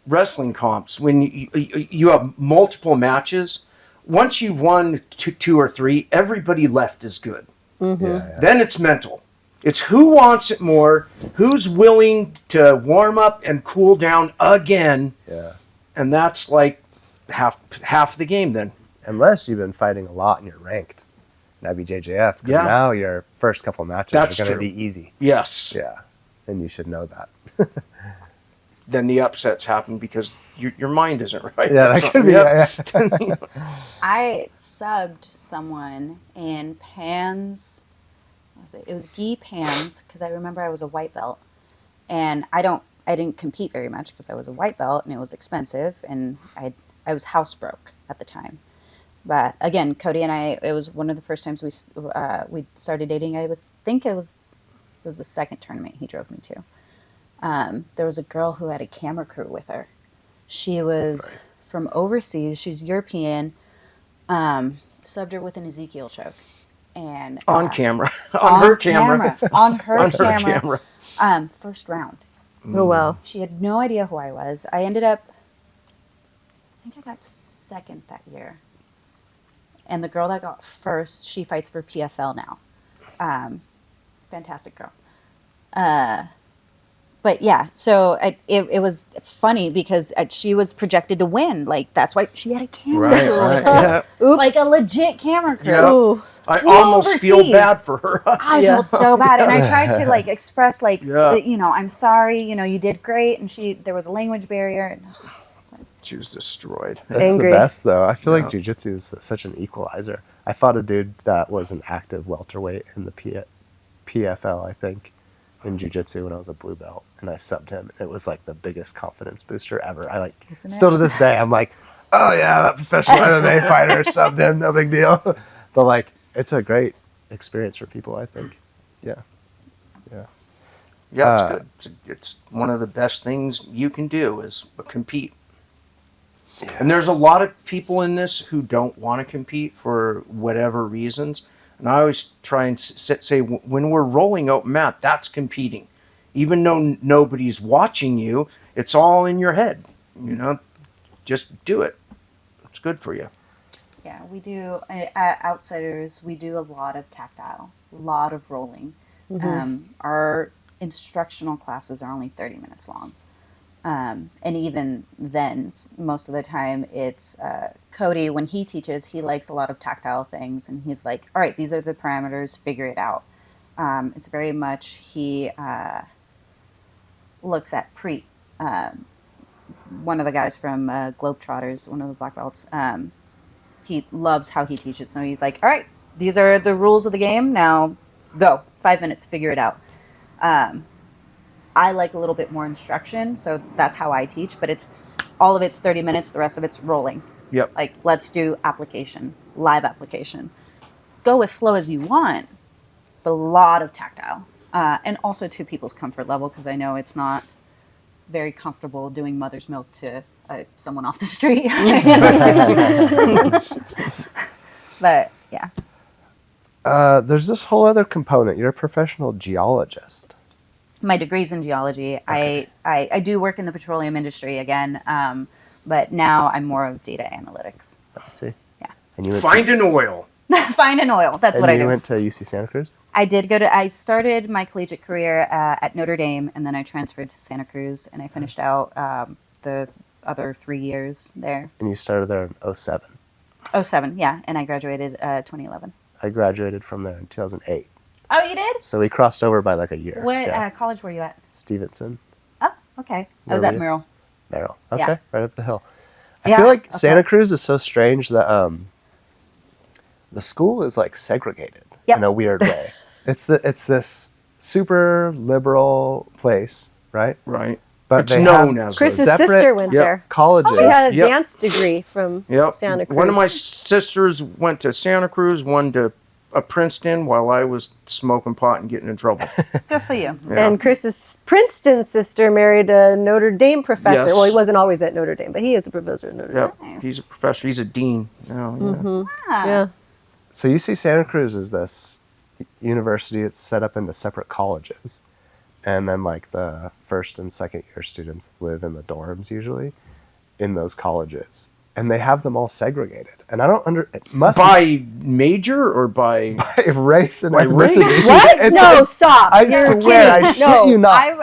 wrestling comps, when you have multiple matches, once you've won two or three, everybody left is good. Yeah. Then it's mental. It's who wants it more, who's willing to warm up and cool down again, Yeah. and that's like half the game then. Unless you've been fighting a lot and you're ranked in IBJJF, because Yeah. now your first couple matches That's are going to true. be easy. Yes. Yeah. And you should know that. Then the upsets happen because your mind isn't right. Yeah, that could be. Yep. Yeah. I subbed someone in Pans. What was it? It was gi Pans because I remember I was a white belt, and I didn't compete very much because I was a white belt and it was expensive, and I was house broke at the time. But again, Cody and I, it was one of the first times we started dating. Think it was the second tournament he drove me to. There was a girl who had a camera crew with her. She was from overseas. She's European. Subbed her with an Ezekiel choke, and On camera. on her camera. on her On her camera. camera. First round. Oh, wow. She had no idea who I was. I ended up, I think I got second that year. And the girl that got first, she fights for PFL now. Fantastic girl. But yeah, so it was funny because she was projected to win. Like, that's why she had a camera Right, crew right. with her. Yeah. Oops. Like a legit camera crew. Yeah. Ooh. I Flew almost feel overseas. bad for her. I Yeah. felt so bad, and I tried to like express like, Yeah. you know, I'm sorry, you know, you did great, and there was a language barrier. And, She was destroyed. That's Angry. the best, though. I feel Yeah. like jiu-jitsu is such an equalizer. I fought a dude that was an active welterweight in the PFL, I think, in jiu-jitsu when I was a blue belt, and I subbed him. It was like the biggest confidence booster ever. Isn't it? Still to this day, I'm like, oh yeah, that professional MMA fighter subbed him, no big deal. But like, it's a great experience for people, I think. Yeah. Yeah, it's good. It's one of the best things you can do is compete. And there's a lot of people in this who don't want to compete for whatever reasons. And I always try and say, when we're rolling open mat, that's competing. Even though nobody's watching you, it's all in your head. You know, just do it. It's good for you. yeah, we do at Outsiders. We do a lot of tactile, a lot of rolling. Our instructional classes are only 30 minutes long. And even then, most of the time, it's Cody, when he teaches, he likes a lot of tactile things. And he's like, all right, these are the parameters, figure it out. It's very much, he looks at one of the guys from Globetrotters, one of the black belts, he loves how he teaches. So he's like, all right, these are the rules of the game. Now go, 5 minutes, figure it out. I like a little bit more instruction, so that's how I teach, but all of it's 30 minutes, the rest of it's rolling. Yep. Like, let's do application, live application. Go as slow as you want, but a lot of tactile. And also to people's comfort level, because I know it's not very comfortable doing mother's milk to someone off the street. But, yeah. There's this whole other component. You're a professional geologist. My degree's in geology. Okay. I do work in the petroleum industry again, but now I'm more of data analytics. I see. Yeah. And you went Find an oil. Find an oil. That's and what I you do. went to UC Santa Cruz? I started my collegiate career at Notre Dame, and then I transferred to Santa Cruz, and I finished out the other 3 years there. And you started there in 07. 07, yeah, and I graduated 2011. I graduated from there in 2008. Oh, you did? So we crossed over by like a year. What Yeah. college were you at? Stevenson, Oh, okay. I Where was were at you? Merrill. Merrill. Okay, Yeah. right up the hill. I Yeah, feel like okay. Santa Cruz is so strange that the school is like segregated Yep. in a weird way. It's this super liberal place, right? Right. But It's they known have as Chris's those. separate sister went Yep. there. colleges. She had a Yep. dance degree from Yep. Santa Cruz. One of my sisters went to Santa Cruz, one to Princeton, while I was smoking pot and getting in trouble. Good for you. Yeah. And Chris's Princeton sister married a Notre Dame professor. Yes. Well, he wasn't always at Notre Dame, but he is a professor at Notre Yep. Nice. He's a professor. He's a dean now. Yeah. Dame. Ah. Yeah. So you see Santa Cruz as this university. It's set up into separate colleges. And then like the first and second year students live in the dorms usually in those colleges. And they have them all segregated. And I don't it must By major or by? by race and By race? ethnicity. What? It's No, like- stop. I You're swear, I kidding. shit No. you not.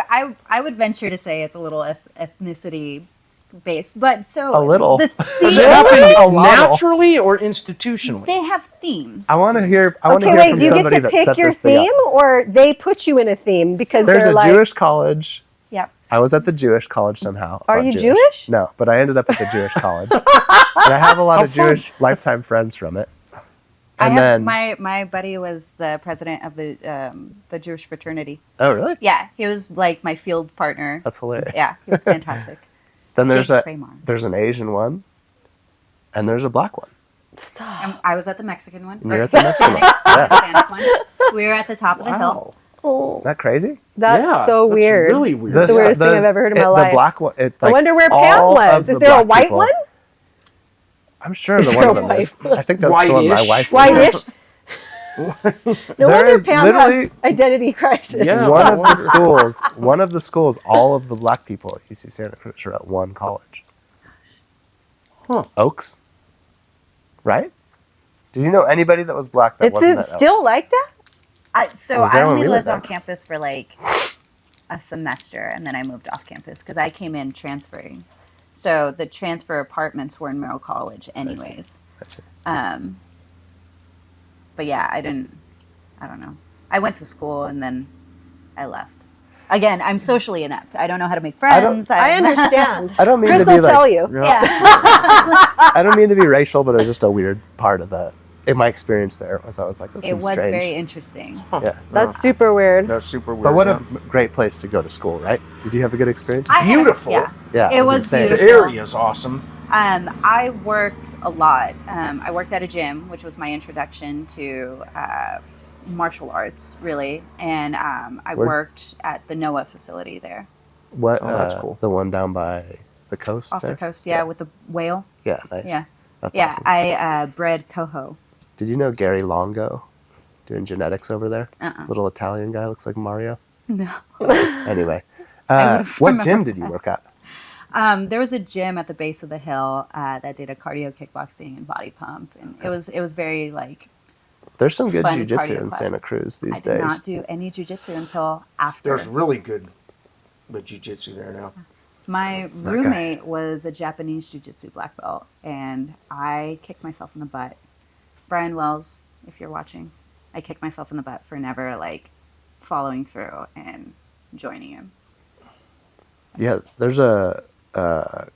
I would venture to say it's a little ethnicity based, but so A little. the Does theme- it happen A lot. naturally or institutionally? they have themes. I want to hear. I want to Okay, hear wait. from Do you get somebody to that pick set your this thing theme, up. or they put you in a theme because There's they're a like, Jewish college. Yep. I was at the Jewish college somehow. Are Not you Jewish? No, but I ended up at the Jewish college, and I have a lot of Jewish lifetime friends from it. I And have then, my buddy was the president of the Jewish fraternity. oh really? Yeah, he was like my field partner. That's hilarious. Yeah, he was fantastic. Then there's Jake Cremars. there's an Asian one, and there's a black one. stop. And I was at the Mexican one. And you're at the Mexican one. Yeah. Hispanic one. We were at the top of the hill. Wow. Oh, Isn't that crazy? that's Yeah, so that's weird. really weird. That's the weirdest thing I've ever heard in my life. The black one. I wonder where Pam was. Is there a white one? I'm sure Is the there one a of them white is. I think that's the one my Whitish. wife. Whitish. No There wonder is Pam literally has identity crisis. Yeah. One of the schools, all of the black people at UC Santa Cruz are at one college. Huh. Oaks, right? Did you know anybody that was black that It's wasn't at still Oaks? like that? So Was I there when only we lived lived on there? campus for like a semester, and then I moved off campus because I came in transferring. So the transfer apartments were in Merrill College, anyways. I see. But yeah, I don't know. I went to school and then I left. Again, I'm socially inept. I don't know how to make friends. I understand. I don't mean Chris to be will like, tell you. Yeah. I don't mean to be racial, but it was just a weird part of the. In my experience there, was I was like, this It seems was strange. very interesting. Yeah, That's super weird. That's super weird. but what yeah. a great place to go to school, right? Did you have a good experience? I had a- Beautiful. yeah. Yeah, It was insane. The beautiful. area is awesome. I worked a lot. I worked at a gym, which was my introduction to martial arts, really. And I Where- worked at the NOAA facility there, What? Oh, that's cool. The one down by the coast. off there? the coast. Yeah, with the whale. Yeah, nice. Yeah. That's Yeah, awesome. I bred coho. Did you know Gary Longo doing genetics over there? Uh-uh. Little Italian guy, looks like Mario. No. Anyway, I would've what remembered gym did you work at? There was a gym at the base of the hill that did a cardio kickboxing and body pump, and it was very like There's some good fun jiu-jitsu cardio in Santa classes. Cruz these I did days. not do any jujitsu until after. There's really good jiu-jitsu there now. My roommate was a Japanese jiu-jitsu black belt, and I kicked myself in the butt. Brian Wells, if you're watching, I kicked myself in the butt for never like following through and joining him. Yeah, there's a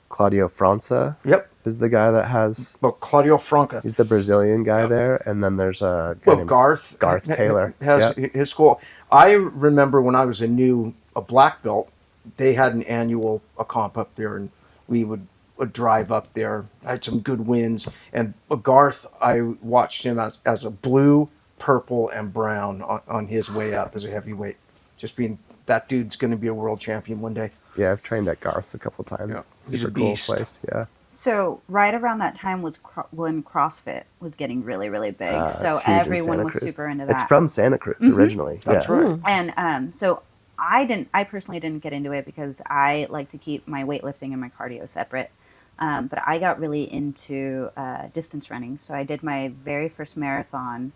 Claudio França Yep. is the guy that has. Well, Claudio Franca. He's the Brazilian guy there, and then there's a guy Well, named Garth. Garth Taylor. has his school. I remember when I was a black belt, they had an annual comp up there, and we would drive up there. I had some good wins, and Garth, I watched him as a blue, purple, and brown on his way up as a heavyweight. Just being that dude's going to be a world champion one day. Yeah, I've trained at Garth's a couple times. Yeah, he's Super a cool beast. place. Yeah. So right around that time was when CrossFit was getting really, really big. It's So huge in everyone Santa was Cruz. super into that. It's from Santa Cruz originally. That's yeah. right. And so I personally didn't get into it because I like to keep my weightlifting and my cardio separate. But I got really into distance running. So I did my very first marathon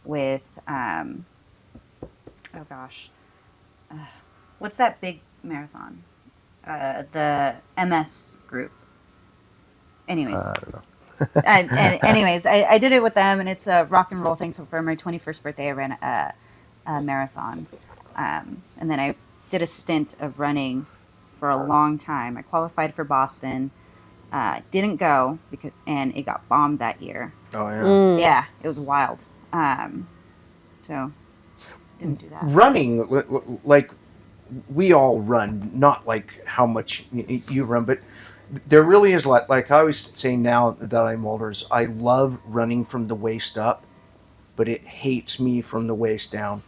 with, what's that big marathon? The MS group. Anyways. I don't know. Anyways, I did it with them, and it's a rock and roll thing. So for my 21st birthday, I ran a marathon. And then I did a stint of running for a long time. I qualified for Boston. Didn't go and it got bombed that year. Oh yeah. Yeah, it was wild. So didn't do that. Running, like we all run, not like how much you run, but there really is like I always say now that I'm older, is I love running from the waist up, but it hates me from the waist down.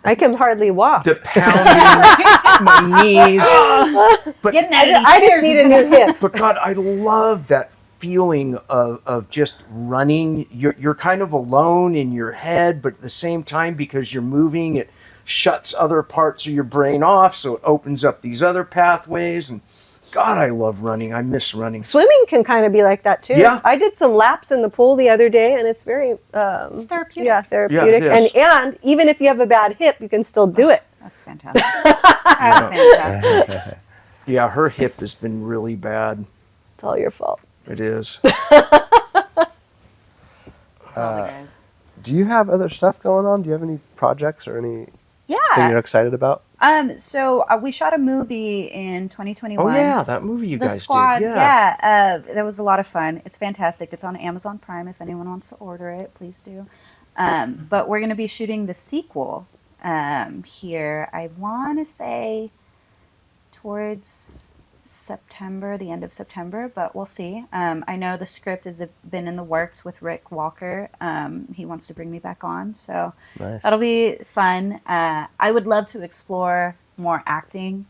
I can hardly walk. The pounding, my knees. But Getting out of these I just chairs need is a new hip. But God, I love that feeling of just running. You're kind of alone in your head, but at the same time, because you're moving, it shuts other parts of your brain off, so it opens up these other pathways. And God, I love running. I miss running. Swimming can kind of be like that too. Yeah. I did some laps in the pool the other day, and it's very It's therapeutic. yeah, therapeutic. Yeah, it is. And even if you have a bad hip, you can still do it. That's fantastic. That's fantastic. Yeah, her hip has been really bad. It's all your fault. It is. All the guys. Do you have other stuff going on? Do you have any projects or anything Yeah. you're excited about? So we shot a movie in 2021. Oh yeah, that movie you The guys Squad. did. Yeah. That was a lot of fun. It's fantastic. It's on Amazon Prime. If anyone wants to order it, please do. But we're going to be shooting the sequel here. I want to say towards September, the end of September, but we'll see. I know the script has been in the works with Rick Walker. He wants to bring me back on, so Nice. that'll be fun. I would love to explore more acting,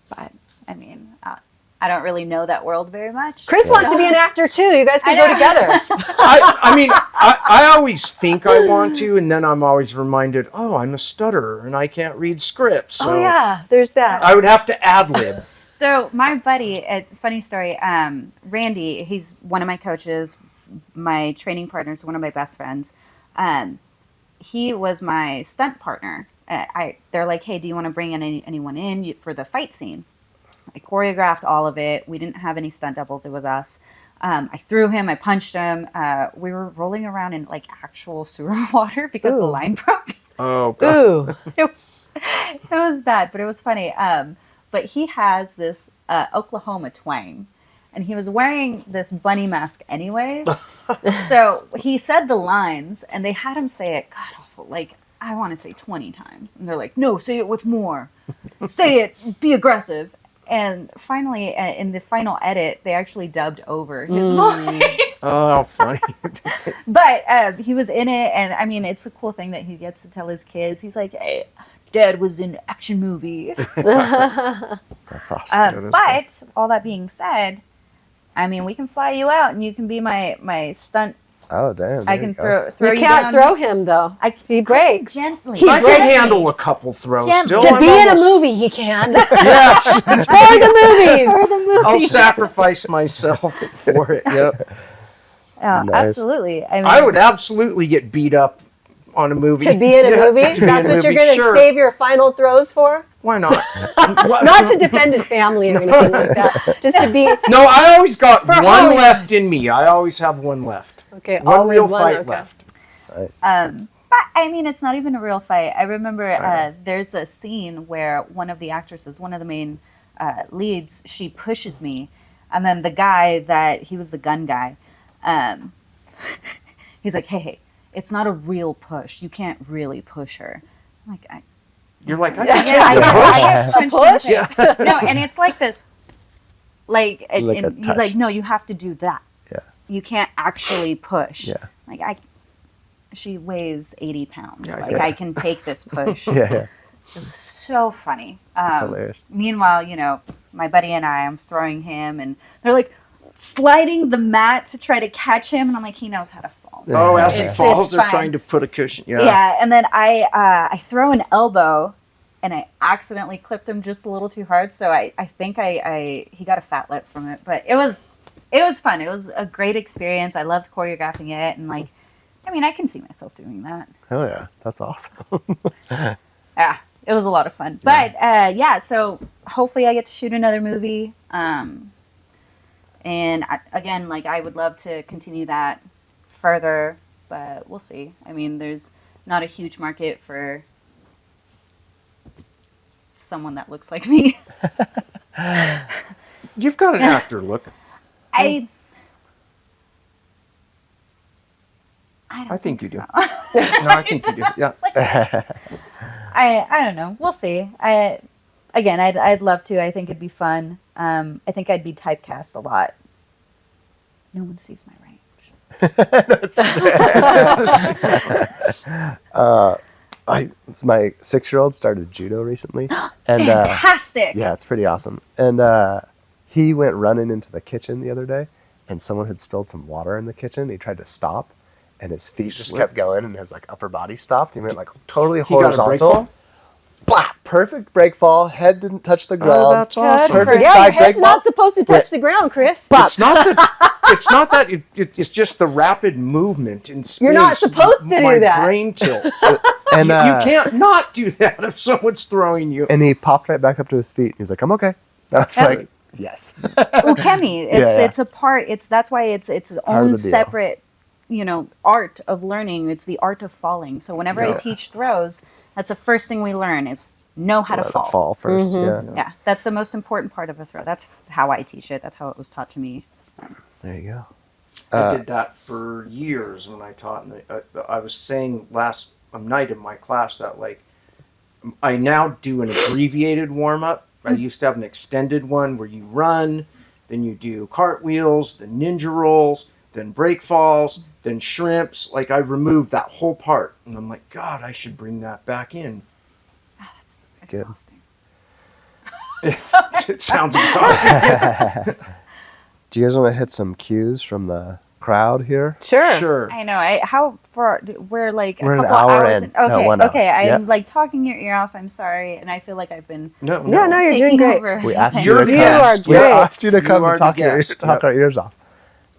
but I mean, I don't really know that world very much. Chris wants to be an actor too. You guys can I go know. together. I mean, I always think I want to, and then I'm always reminded, oh, I'm a stutterer and I can't read scripts. So Oh yeah, there's that. I would have to ad lib. So my buddy, it's a funny story. Randy, he's one of my coaches, my training partners, one of my best friends. He was my stunt partner. They're like, hey, do you want to bring anyone in for the fight scene? I choreographed all of it. We didn't have any stunt doubles. It was us. I threw him. I punched him. We were rolling around in like actual sewer water because the Ooh. line broke. Oh, God. Ooh. It was bad, but it was funny. But he has this Oklahoma twang, and he was wearing this bunny mask anyways. So he said the lines, and they had him say it god awful, like I want to say 20 times, and they're like, "No, say it with more. Say it. Be aggressive." And finally, in the final edit, they actually dubbed over his voice. Oh, how funny. But he was in it, and I mean, it's a cool thing that he gets to tell his kids. He's like, "Hey, Dad was in an action movie." That's awesome. But all that being said, I mean, we can fly you out, and you can be my stunt. Oh, damn. I there can you go. throw You you can't down. throw him though. He breaks. Gently. He I breaks. can handle a couple throws Gently. still. To I'm be in a almost- movie, he can. Yeah, For the movies. I'll sacrifice myself for it. Yep. Yeah, Nice. absolutely. I mean, I would absolutely get beat up on a movie. To be in a Yeah, movie? to be in That's a what you're movie, going to sure. save your final throws for? Why not? Not to defend his family or anything like that. Just to be. No, I always got one Hollywood. left in me. I always have one left. Okay, One always real one. fight Okay. left. Nice. but I mean, it's not even a real fight. I remember there's a scene where one of the actresses, one of the main leads, she pushes me, and then the guy he was the gun guy, he's like, hey, it's not a real push. You can't really push her. I'm like, You're like, I yeah, can I take get the push. punched in the face. No, and it's like this, Like a and he's touch. like, no, you have to do that. Yeah. You can't actually push. Yeah. Like she weighs 80 pounds. Yeah, Like yeah. I can take this push. Yeah. So funny. That's hilarious. Meanwhile, my buddy and I'm throwing him, and they're like sliding the mat to try to catch him, and I'm like, he knows how to fall. Oh, as he It's- falls, it's they're fine. trying to put a cushion. Yeah. Yeah, and then I throw an elbow, and I accidentally clipped him just a little too hard, so I think he got a fat lip from it. But it was fun. It was a great experience. I loved choreographing it, and I mean, I can see myself doing that. Hell yeah. That's awesome. Yeah, it was a lot of fun. But so hopefully I get to shoot another movie. And again, I would love to continue that further, but we'll see. I mean, there's not a huge market for someone that looks like me. You've got an actor look. I don't I think you do. so. No, I think you do. Yeah. I don't know. We'll see. I'd love to. I think it'd be fun. I think I'd be typecast a lot. No one sees my range. My 6-year-old started judo recently, and Fantastic. yeah, it's pretty awesome. And he went running into the kitchen the other day, and someone had spilled some water in the kitchen. He tried to stop, and his feet just kept going, and his upper body stopped. He went totally horizontal. Blah! Perfect break fall. Head didn't touch the ground. that's awesome. Perfect Yeah, side your head's break fall. not supposed to touch the ground, Chris. It's not that. It's just the rapid movement in space. You're not supposed to do My that. brain tilts. And you can't not do that if someone's throwing you. And he popped right back up to his feet. He's like, "I'm okay." I was like, "Yes." Ukemi. It's a part. That's why it's its part of own the deal. separate, art of learning. It's the art of falling. So whenever I teach throws, that's the first thing we learn is know how to Let it fall. fall 1st. Yeah. Yeah, that's the most important part of a throw. That's how I teach it. That's how it was taught to me. There you go. I did that for years when I taught. I was saying last night in my class that I now do an abbreviated warm up. I used to have an extended one where you run, then you do cartwheels, then ninja rolls, then break falls, then shrimps. I removed that whole part, and I'm like, God, I should bring that back in. That's Good. exhausting. It sounds exhausting. Do you guys want to hit some cues from the crowd here? Sure. Sure. I know. How far? We're like We're a an couple hour hours. in. No, 1 hour. Okay. I'm Yep. talking your ear off. I'm sorry, and I feel like I've been No, Yeah, no, you're doing taking great. over. We asked You're you to the come. guest. We Great. asked you to come You are and the talk guest. Yep. our ears off.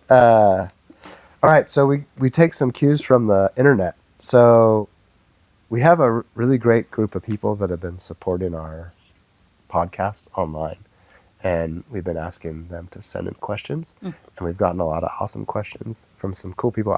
All right, so we take some cues from the internet. So we have a really great group of people that have been supporting our podcast online, and we've been asking them to send in questions, and we've gotten a lot of awesome questions from some cool people.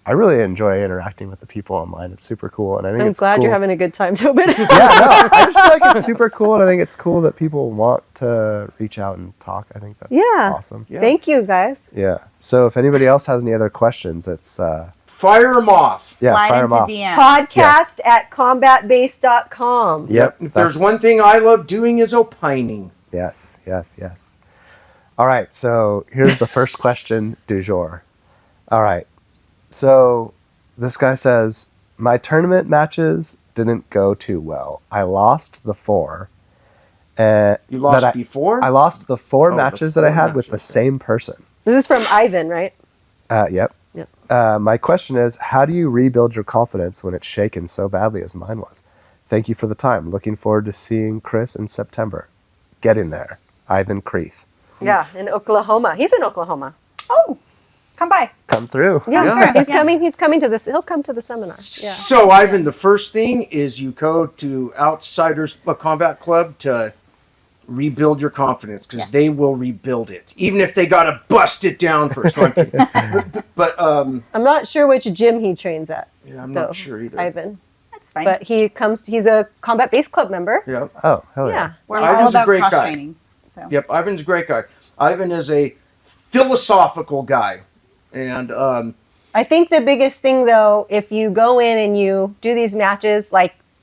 I really enjoy interacting with the people online. It's super cool, and I think I'm it's glad cool. you're having a good time, Tobin. Yeah, no, I just feel like it's super cool, and I think it's cool that people want to reach out and talk. I think that's awesome. Yeah. Thank you, guys. Yeah. So if anybody else has any other questions, it's Fire them off. yeah, Slide fire 'em into off. DMs. Podcast at combatbase.com. Yep. If there's one thing I love doing is opining. Yes. All right. So here's the first question du jour. All right. So this guy says, my tournament matches didn't go too well. I lost the 4. You lost before? I lost the 4 the matches that I 4 had with matches, the okay. same person. This is from Ivan, right? Yep. Yep. My question is, how do you rebuild your confidence when it's shaken so badly as mine was? Thank you for the time. Looking forward to seeing Chris in September. Getting there. Ivan Creeth. Yeah, in Oklahoma. He's in Oklahoma. Oh, come by. Come through. Yeah, through. he's coming. He's coming to this. He'll come to the seminar. Yeah. So, Ivan, the first thing is you go to Outsiders Combat Club to rebuild your confidence, because they will rebuild it, even if they got to bust it down first. No, I'm kidding. But I'm not sure which gym he trains at. yeah, I'm though, not sure either. Ivan. That's fine. But he comes. He's a Combat Base Club member. Yeah. Oh, hell yeah. Yeah. We're Ivan's all a about great cross guy. training. So. Yep, Ivan's a great guy. Ivan is a philosophical guy, and I think the biggest thing, though, if you go in and you do these matches,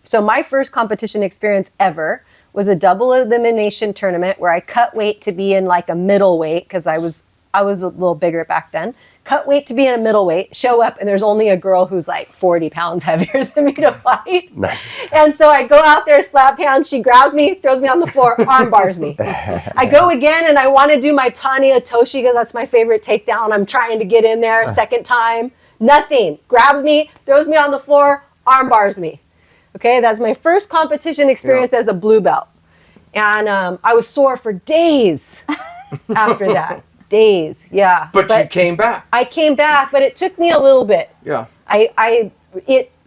so my first competition experience ever was a double elimination tournament where I cut weight to be in a middleweight, because I was a little bigger back then. Cut weight to be in a middleweight, show up, and there's only a girl who's 40 pounds heavier than me to fight. Nice. And so I go out there, slap hands, she grabs me, throws me on the floor, arm bars me. I go again and I want to do my Tani Otoshi because that's my favorite takedown. I'm trying to get in there, second time, nothing. Grabs me, throws me on the floor, arm bars me. Okay, that's my first competition experience as a blue belt. And I was sore for days after that. Days, yeah. but you came back. I came back, but it took me a little bit. Yeah.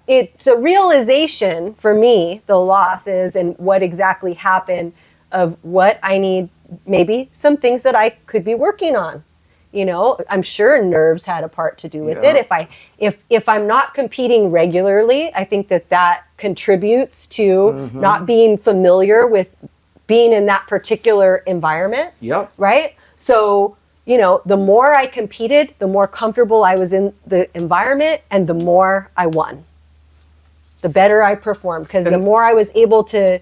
It's a realization for me, the losses and what exactly happened, of what I need, maybe some things that I could be working on. I'm sure nerves had a part to do with it. If I'm not competing regularly, I think that contributes to not being familiar with being in that particular environment. Yep. Right? So, the more I competed, the more comfortable I was in the environment, and the more I won. the better I performed, because the more I was able to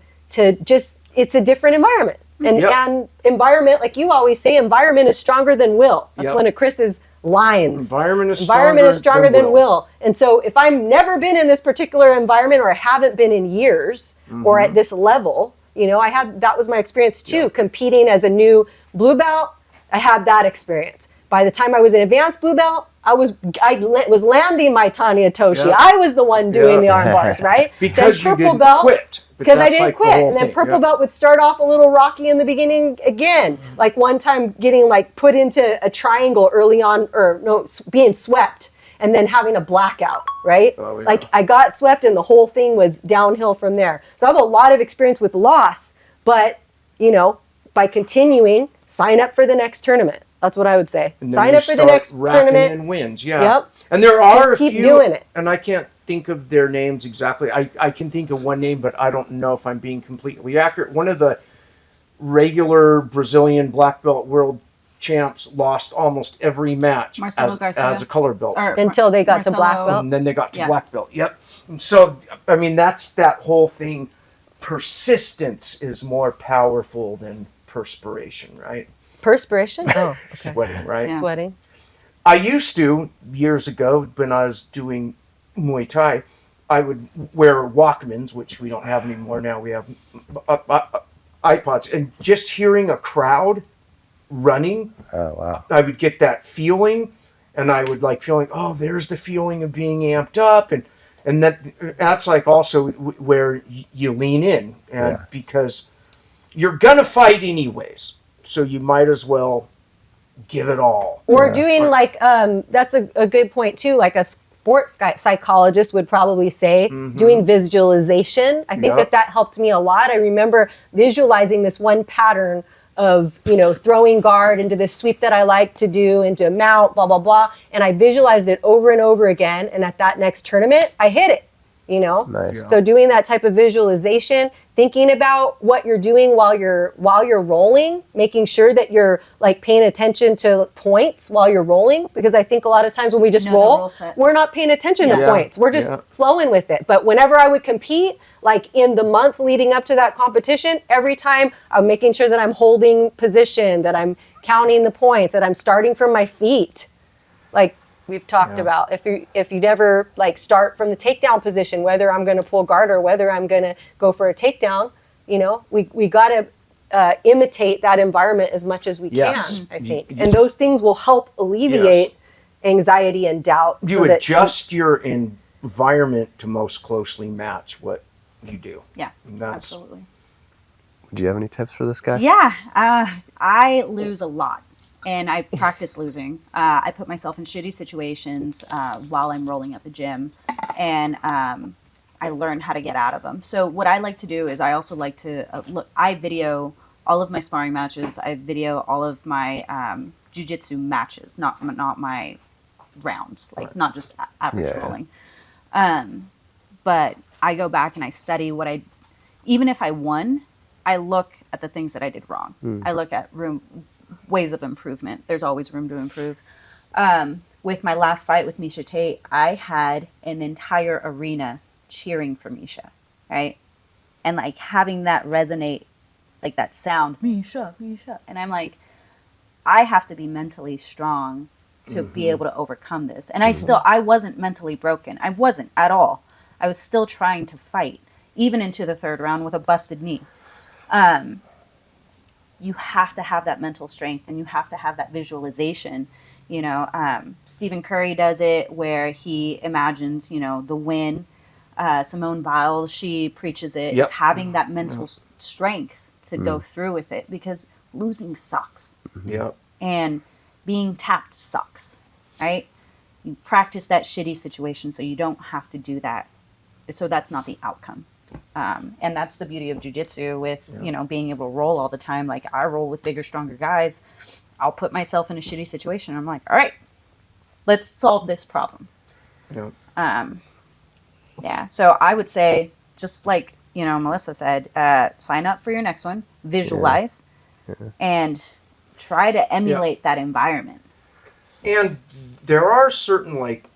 just, it's a different environment. And environment, like you always say, environment is stronger than will. That's one of Chris's lines. Environment is stronger than will. And so if I've never been in this particular environment, or I haven't been in years, or at this level, you know, that was my experience too, competing as a new blue belt. I had that experience. By the time I was an advanced blue belt, I was landing my Tanya Toshi. I was the one doing the arm bars, right? Because then you didn't quit. Because I didn't quit. And then purple belt would start off a little rocky in the beginning again. Like one time getting like put into a triangle early on, or no, being swept and then having a blackout, right? Oh, yeah. Like I got swept and the whole thing was downhill from there. So I have a lot of experience with loss, but you know, by continuing, sign up for the next tournament. That's what I would say. Sign up for the next tournament. And wins, Yep. And there are Just keep doing it. And I can't think of their names exactly. I can think of one name, but I don't know if I'm being completely accurate. One of the regular Brazilian black belt world champs lost almost every match as a color belt. Until they got to black belt. And then they got to black belt. Yep. And so, I mean, that's that whole thing. Persistence is more powerful than perspiration, right? Perspiration? Oh, okay. Sweating, right? Yeah. Sweating. I used to, years ago, when I was doing Muay Thai, I would wear Walkmans, which we don't have anymore now. We have iPods. And just hearing a crowd running, I would get that feeling. And I would like feeling, oh, there's the feeling of being amped up. And that's like also where you lean in. And because you're going to fight anyways. So you might as well give it all. Or doing like, that's a good point too, like a sports psychologist would probably say, doing visualization. I think that helped me a lot. I remember visualizing this one pattern of, you know, throwing guard into this sweep that I like to do, into mount, blah, blah, blah. And I visualized it over and over again. And at that next tournament, I hit it, you know? Nice. So doing that type of visualization, thinking about what you're doing while you're rolling, making sure that you're like paying attention to points while you're rolling, because I think a lot of times when we just roll, we're not paying attention to points. We're just flowing with it. But whenever I would compete, like in the month leading up to that competition, every time I'm making sure that I'm holding position, that I'm counting the points, that I'm starting from my feet. Like we've talked about, if you never like start from the takedown position, whether I'm going to pull guard or whether I'm going to go for a takedown, you know, we got to imitate that environment as much as we can, I think. And those things will help alleviate anxiety and doubt. You adjust your environment to most closely match what you do. Yeah, absolutely. Do you have any tips for this guy? Yeah, I lose a lot. And I practice losing. I put myself in shitty situations while I'm rolling at the gym, and I learned how to get out of them. So what I like to do is I also like to I video all of my sparring matches. I video all of my jiu-jitsu matches, not my rounds, like not just average rolling. But I go back and I study even if I won, I look at the things that I did wrong. I look at ways of improvement. There's always room to improve. With my last fight with Misha Tate, I had an entire arena cheering for Misha, right? And like having that resonate, like that sound, Misha, Misha. And I'm like, I have to be mentally strong to be able to overcome this. And I wasn't mentally broken. I wasn't at all. I was still trying to fight, even into the third round with a busted knee. You have to have that mental strength, and you have to have that visualization. You know, Stephen Curry does it where he imagines, you know, the win. Simone Biles, she preaches it. It's having that mental strength to go through with it, because losing sucks. And being tapped sucks, right? You practice that shitty situation so you don't have to do that. So that's not the outcome. And that's the beauty of jiu-jitsu with, you know, being able to roll all the time. Like I roll with bigger, stronger guys. I'll put myself in a shitty situation. I'm like, all right, let's solve this problem. So I would say, just like, you know, Melissa said, sign up for your next one, visualize, and try to emulate that environment. And there are certain like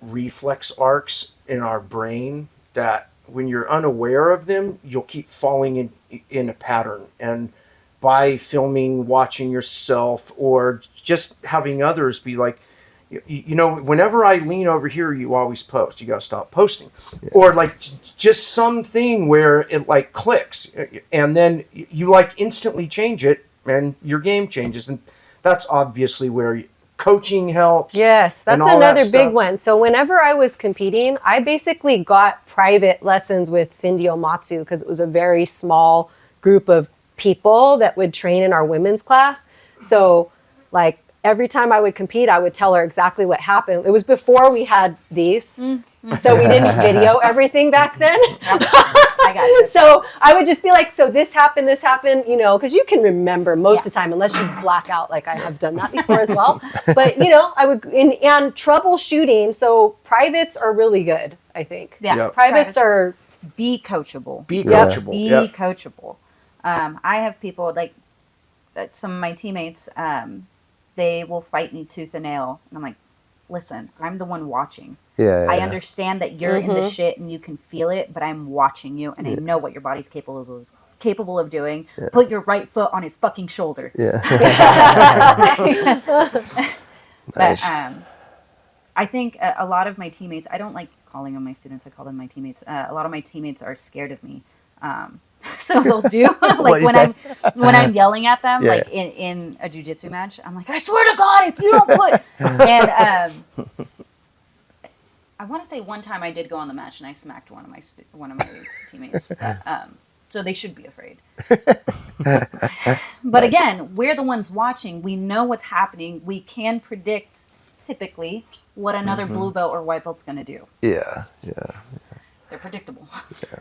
reflex arcs in our brain that when you're unaware of them, you'll keep falling in a pattern. And by filming, watching yourself, or just having others be like, whenever I lean over here, you always post. You got to stop posting. Yeah. Or like just something where it like clicks, and then you like instantly change it, and your game changes. And that's obviously where coaching helps. Yes, that's another big one. So whenever I was competing, I basically got private lessons with Cindy Omatsu because it was a very small group of people that would train in our women's class. So like every time I would compete, I would tell her exactly what happened. It was before we had these. So we didn't video everything back then. I got it. So I would just be like, so this happened, because you can remember most of the time, unless you black out, like I have done that before as well. But, I would, and troubleshooting. So privates are really good, I think. Yeah. Yep. Privates are. Be coachable. Be coachable. Be Yep. coachable. I have people like some of my teammates, they will fight me tooth and nail. And I'm like, listen, I'm the one watching. I understand that you're in the shit and you can feel it, but I'm watching you and I know what your body's capable of doing. Yeah. Put your right foot on his fucking shoulder. Yeah. But I think a lot of my teammates, I don't like calling them my students, I call them my teammates. A lot of my teammates are scared of me. So they'll do like when I'm yelling at them, like in a jiu-jitsu match, I'm like, I swear to God, if you don't put, and I want to say one time I did go on the match and I smacked one of my teammates. So they should be afraid. But again, we're the ones watching. We know what's happening. We can predict typically what another blue belt or white belt's going to do. Yeah. They're predictable.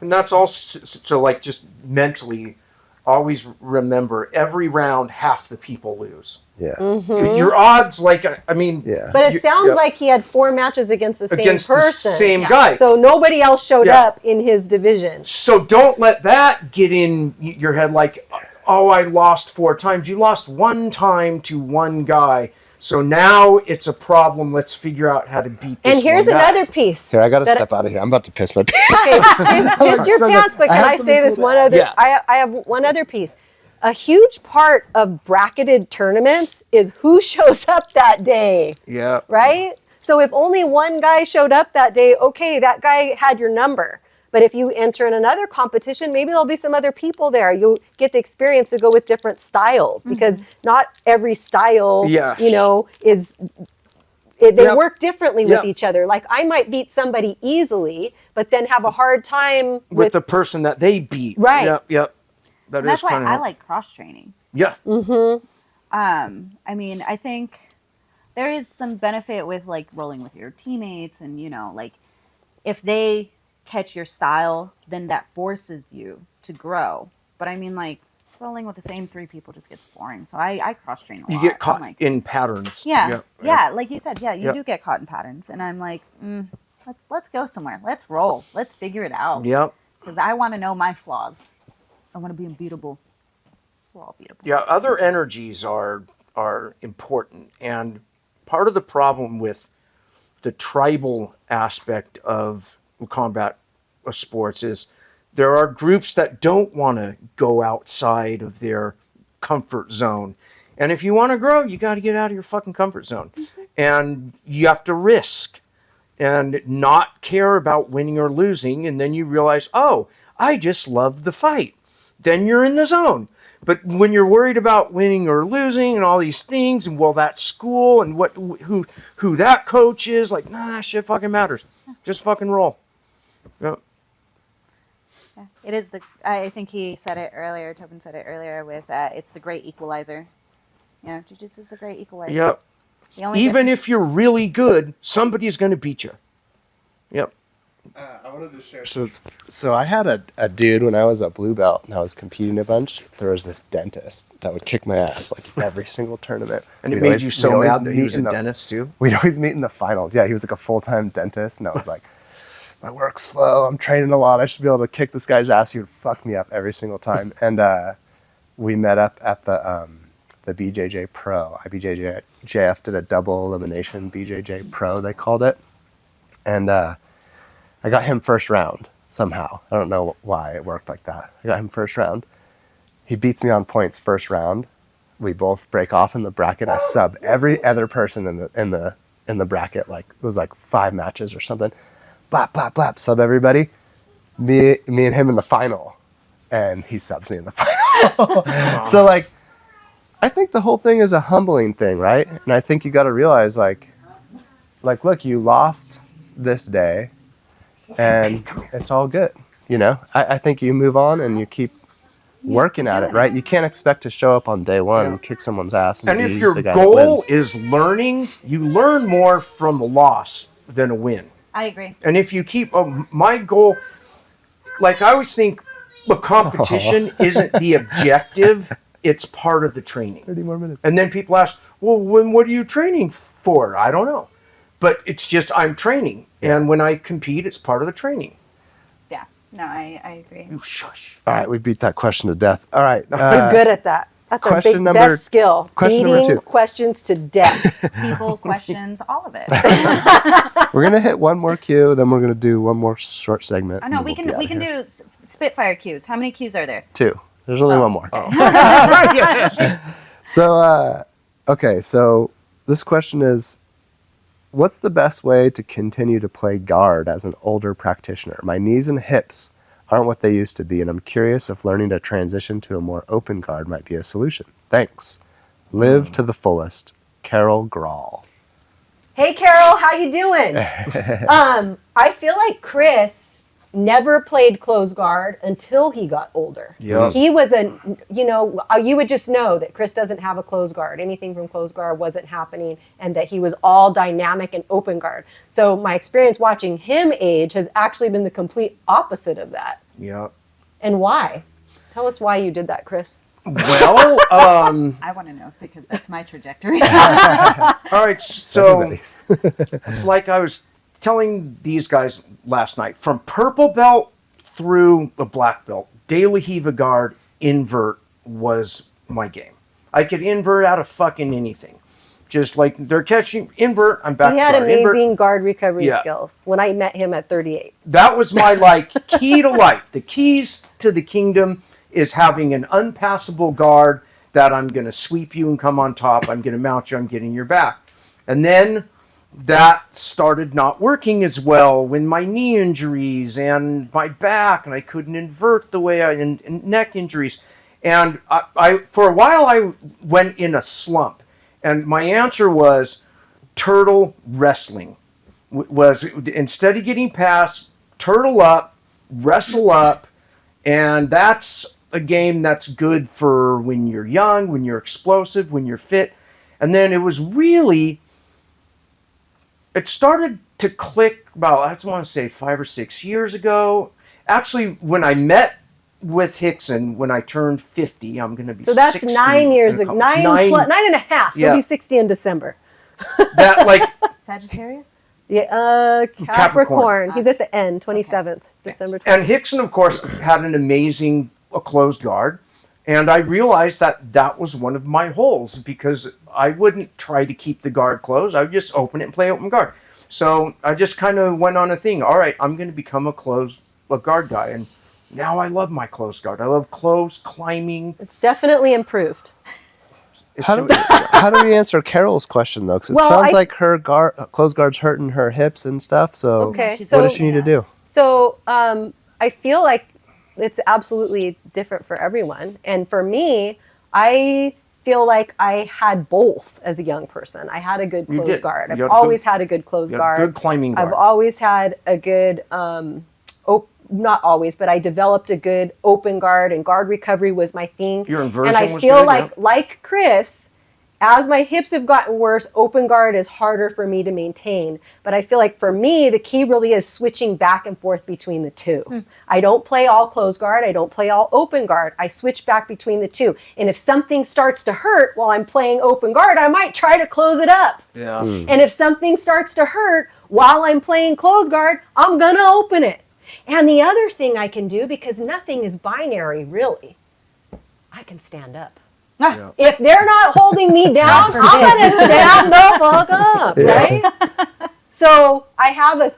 And that's also, so like just mentally, always remember every round, half the people lose. Yeah. Mm-hmm. Your odds, like, I mean. Yeah. But it sounds like he had 4 matches against the same person. The same guy. So nobody else showed up in his division. So don't let that get in your head like, oh, I lost 4 times. You lost 1 time to one guy. So now it's a problem. Let's figure out how to beat this. And here's another piece. Here, I got to step out of here. I'm about to piss my pants. Okay, piss your pants, but can I say this one other? Yeah. I have one other piece. A huge part of bracketed tournaments is who shows up that day. Yeah. Right? So if only one guy showed up that day, okay, that guy had your number. But if you enter in another competition, maybe there'll be some other people there. You'll get the experience to go with different styles because not every style, is... They work differently with each other. Like I might beat somebody easily, but then have a hard time with the person that they beat. Right. Yep. And that's why I like cross training. Yeah. Mm-hmm. I mean, I think there is some benefit with like rolling with your teammates and, like if they catch your style, then that forces you to grow. But I mean, like rolling with the same 3 people just gets boring. So I cross train a lot. You get caught in patterns. Yeah. Like you said, you do get caught in patterns. And I'm like, let's go somewhere. Let's roll. Let's figure it out. Yep. Because I want to know my flaws. I want to be unbeatable. We're all beatable. Yeah, other energies are important. And part of the problem with the tribal aspect of combat sports is there are groups that don't want to go outside of their comfort zone. And if you want to grow, you got to get out of your fucking comfort zone. And you have to risk and not care about winning or losing. And then you realize, oh, I just love the fight. Then you're in the zone. But when you're worried about winning or losing and all these things, and well, that school and who that coach is, like, nah, that shit fucking matters. Just fucking roll. Yep. Yeah, it is I think he said it earlier, Tobin said it earlier with, it's the great equalizer. Jiu-jitsu is the great equalizer. Yep. Even if you're really good, somebody's going to beat you. Yep. I wanted to share. So I had a dude when I was a blue belt and I was competing a bunch. There was this dentist that would kick my ass like every single tournament. And it made you so mad that he was a dentist too? We'd always meet in the finals. Yeah, he was like a full-time dentist. And I was like, my work's slow. I'm training a lot. I should be able to kick this guy's ass. He would fuck me up every single time. And we met up at the BJJ Pro. IBJJF did a double elimination BJJ Pro, they called it. And I got him first round. somehow. I don't know why it worked like that. I got him first round. He beats me on points first round. We both break off in the bracket. I sub every other person in the bracket. Like it was like 5 matches or something. Blap, blap, blap. Sub everybody. Me and him in the final, and he subs me in the final. So like, I think the whole thing is a humbling thing, right? And I think you got to realize like, look, you lost this day, and it's all good. You know, I think you move on and you keep working at it, right? You can't expect to show up on day one and kick someone's ass. And if be your the guy that goal wins. is learning, you learn more from a loss than a win. I agree. And if you keep my goal, like I always think, the competition isn't the objective; it's part of the training. 30 more minutes. And then people ask, "Well, what are you training for?" I don't know, but it's just I'm training, and when I compete, it's part of the training. Yeah. No, I agree. You shush. All right, we beat that question to death. All right. You're good at that. That's our question big best skill. question number Beating 2. questions to death. People, questions, all of it. We're gonna hit one more cue, then we're gonna do one more short segment. I know and we then we'll can be outta here. do Spitfire cues. How many cues are there? 2. There's only one more. So, okay. So this question is, what's the best way to continue to play guard as an older practitioner? My knees and hips aren't what they used to be, and I'm curious if learning to transition to a more open guard might be a solution. Thanks. Live to the fullest. Carol Grawl. Hey, Carol, how you doing? I feel like Chris never played close guard until he got older. Yeah. He was you would just know that Chris doesn't have a close guard. Anything from close guard wasn't happening, and that he was all dynamic and open guard. So my experience watching him age has actually been the complete opposite of that. Yeah. And why? Tell us why you did that, Chris. Well, I want to know because that's my trajectory. all right. So, Everybody's. like I was telling these guys last night, from purple belt through the black belt, De La Riva guard invert was my game. I could invert out of fucking anything. Just like they're catching invert, I'm back He to had guard. amazing Invert. guard recovery Yeah. skills when I met him at 38. That was my like key to life. The keys to the kingdom is having an unpassable guard that I'm going to sweep you and come on top. I'm going to mount you. I'm getting your back. And then that started not working as well when my knee injuries and my back, and I couldn't invert the way and neck injuries. And I for a while I went in a slump, and my answer was turtle wrestling. Was instead of getting past, turtle up, wrestle up, and that's a game that's good for when you're young, when you're explosive, when you're fit. And then it started to click about, I just want to say 5 or 6 years ago. Actually, when I met with Hickson, when I turned 50, I'm going to be 60. So that's 9 years ago, 9.5. Yeah. He'll be 60 in December. That like Sagittarius? Yeah, Capricorn. Capricorn. He's at the end, 27th, December 27th. And Hickson, of course, had an amazing closed guard. And I realized that was one of my holes, because I wouldn't try to keep the guard closed. I would just open it and play open guard. So I just kind of went on a thing. All right, I'm going to become a guard guy. And now I love my closed guard. I love close, climbing. It's definitely improved. How do we answer Carol's question, though? Because it sounds like her closed guard's hurting her hips and stuff. So Okay, what does she need to do? So I feel like it's absolutely different for everyone. And for me, I feel like I had both as a young person. I had a good You closed did. guard. You I've had always good- had a good closed You had guard. good climbing guard. I've always had a good, not always, but I developed a good open guard, and guard recovery was my thing. Your inversion and I was feel good, like Chris, as my hips have gotten worse, open guard is harder for me to maintain. But I feel like for me, the key really is switching back and forth between the two. I don't play all closed guard. I don't play all open guard. I switch back between the two. And if something starts to hurt while I'm playing open guard, I might try to close it up. Yeah. And if something starts to hurt while I'm playing closed guard, I'm going to open it. And the other thing I can do, because nothing is binary really, I can stand up. Yeah. If they're not holding me down, I'm going to stand the fuck up, right? So I have a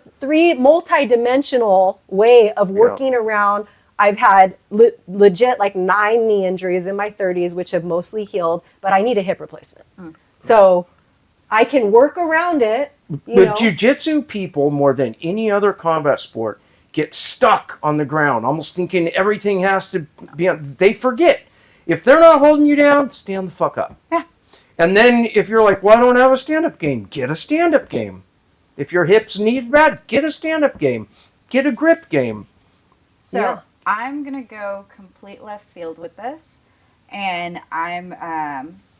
multi-dimensional way of working around. I've had legit like 9 knee injuries in my 30s, which have mostly healed, but I need a hip replacement. So I can work around it. But jiu-jitsu people, more than any other combat sport, get stuck on the ground, almost thinking everything has to be on. They forget. If they're not holding you down, stand the fuck up. Yeah. And then if you're like, well, I don't have a stand-up game, get a stand-up game. If your hips need bad, get a stand-up game. Get a grip game. So I'm going to go complete left field with this. And I'm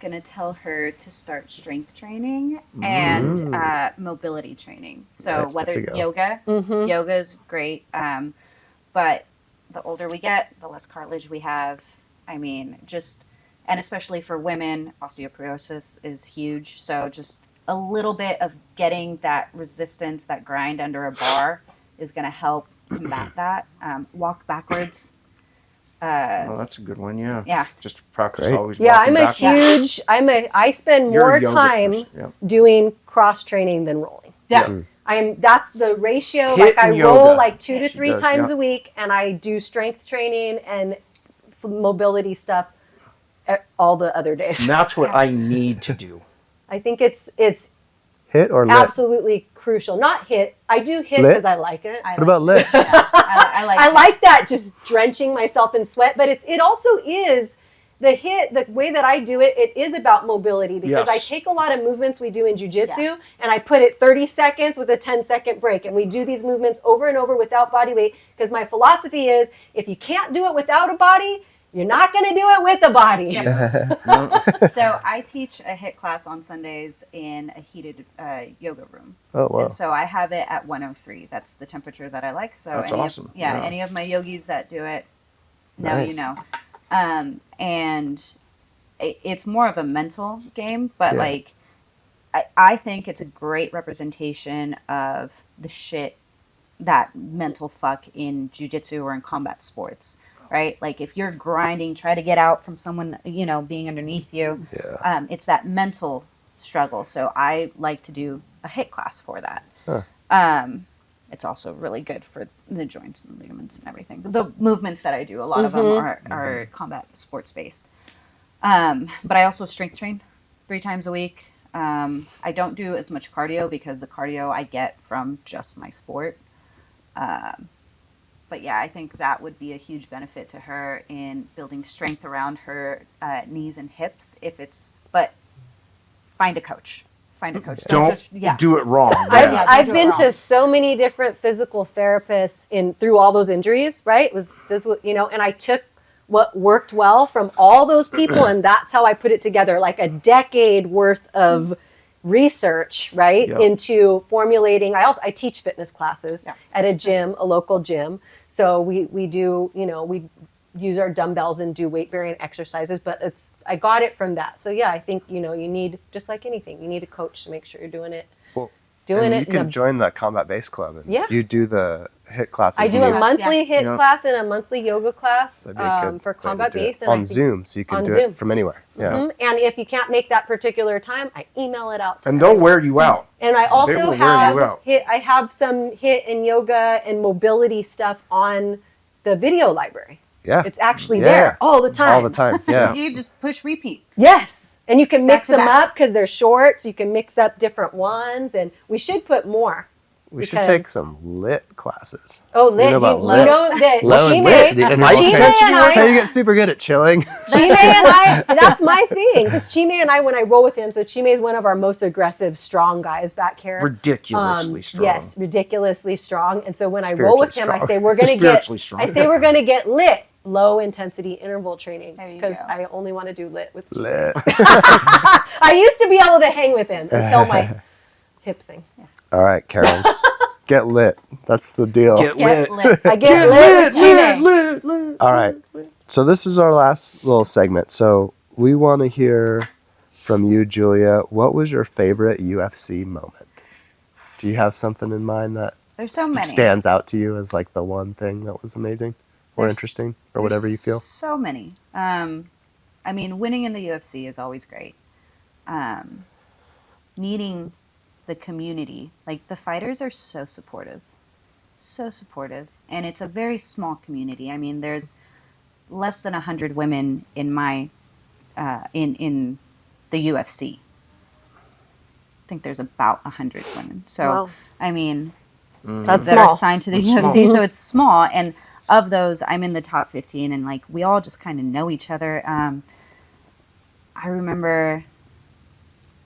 going to tell her to start strength training and mobility training. So Nice, whether there it's you go. yoga, yoga is great. But the older we get, the less cartilage we have. I mean, and especially for women, osteoporosis is huge. So just a little bit of getting that resistance, that grind under a bar is going to help combat that. Walk backwards. Oh, that's a good one, yeah. Yeah. Just practice Great. always Yeah, walking I'm a backwards. huge, I spend You're a more yoga time person, yeah. doing cross training than rolling. Yeah. That's the ratio. HIIT Like I and roll yoga. like 2 to She 3 does, times yeah. a week, and I do strength training and mobility stuff all the other days. And that's what I need to do. I think it's Hit or lit? absolutely crucial. Not hit. I do hit Lit? because I like it. What about lit? I like that, just drenching myself in sweat. But it also is the hit. The way that I do it, it is about mobility because I Yes. take a lot of movements we do in jiu-jitsu and I put it 30 seconds with a 10-second break, and we do these movements over and over without body weight because my philosophy is if you can't do it without a body, you're not going to do it with a body. So I teach a HIIT class on Sundays in a heated yoga room. Oh, wow. And so I have it at 103. That's the temperature that I like. So That's awesome. Yeah. any of my yogis that do it, now Nice. you know. And it's more of a mental game, but Yeah. like I think it's a great representation of the shit, that mental fuck in jiu-jitsu or in combat sports. Right? Like if you're grinding, try to get out from someone, being underneath you. Yeah. It's that mental struggle. So I like to do a HIIT class for that. Huh. It's also really good for the joints and ligaments and everything. But the movements that I do, a lot of them are combat sports based. But I also strength train 3 times a week. I don't do as much cardio because the cardio I get from just my sport. But yeah, I think that would be a huge benefit to her in building strength around her knees and hips. But find a coach. Don't do it wrong. Yeah. I've been to so many different physical therapists through all those injuries, right? It was physical, and I took what worked well from all those people, and that's how I put it together, like a decade worth of research, right, into formulating. I teach fitness classes at a gym, a local gym. So we do, we use our dumbbells and do weight bearing exercises, but I got it from that. So yeah, I think, you need, just like anything, you need a coach to make sure you're doing it. Well, doing and it. you can join the combat base club and Yeah. you do the HIIT classes. I do and a monthly HIIT Yeah. class and a monthly yoga class that'd be a good for way to combat do it. base. And on Zoom, so you can on do Zoom. it from anywhere. Yeah. Mhm. And if you can't make that particular time, I email it out to And they'll wear you out. And I They also will wear have you out. I have some HIIT and yoga and mobility stuff on the video library. Yeah. It's actually Yeah. there all the time. All the time. Yeah. You just push repeat. Yes. And you can Back mix to them back. up because they're short. So you can mix up different ones. And we should put more. We should take because- some lit classes. Oh, lit. You know about you lit? know that Low intensity Chime, interval Chime training. and That's how you I, get super good at chilling. Chime and I, that's my thing. Because Chime and I, when I roll with him, so Chime is one of our most aggressive, strong guys back here. Ridiculously strong. Yes, ridiculously strong. And so when I roll with him, I say we're gonna get Spiritually strong. I say we're gonna get lit, low intensity interval training. There you Because go. I only want to do lit with Chime. Lit. I used to be able to hang with him until my hip thing. All right, Carol. Get lit. That's the deal. Get lit. I get lit with Chime. All right. So this is our last little segment. So we want to hear from you, Julia. What was your favorite UFC moment? Do you have something in mind that There's so many. stands out to you as like the one thing that was amazing or There's- interesting or whatever you feel? So many. Winning in the UFC is always great. Meeting the community, like the fighters are so supportive, and it's a very small community. I mean, there's less than 100 women in my in the UFC. I think there's about 100 women. So Wow. I mean, That's that are small. signed to the It's UFC. small. So it's small, and of those, I'm in the top 15, and like we all just kind of know each other. I remember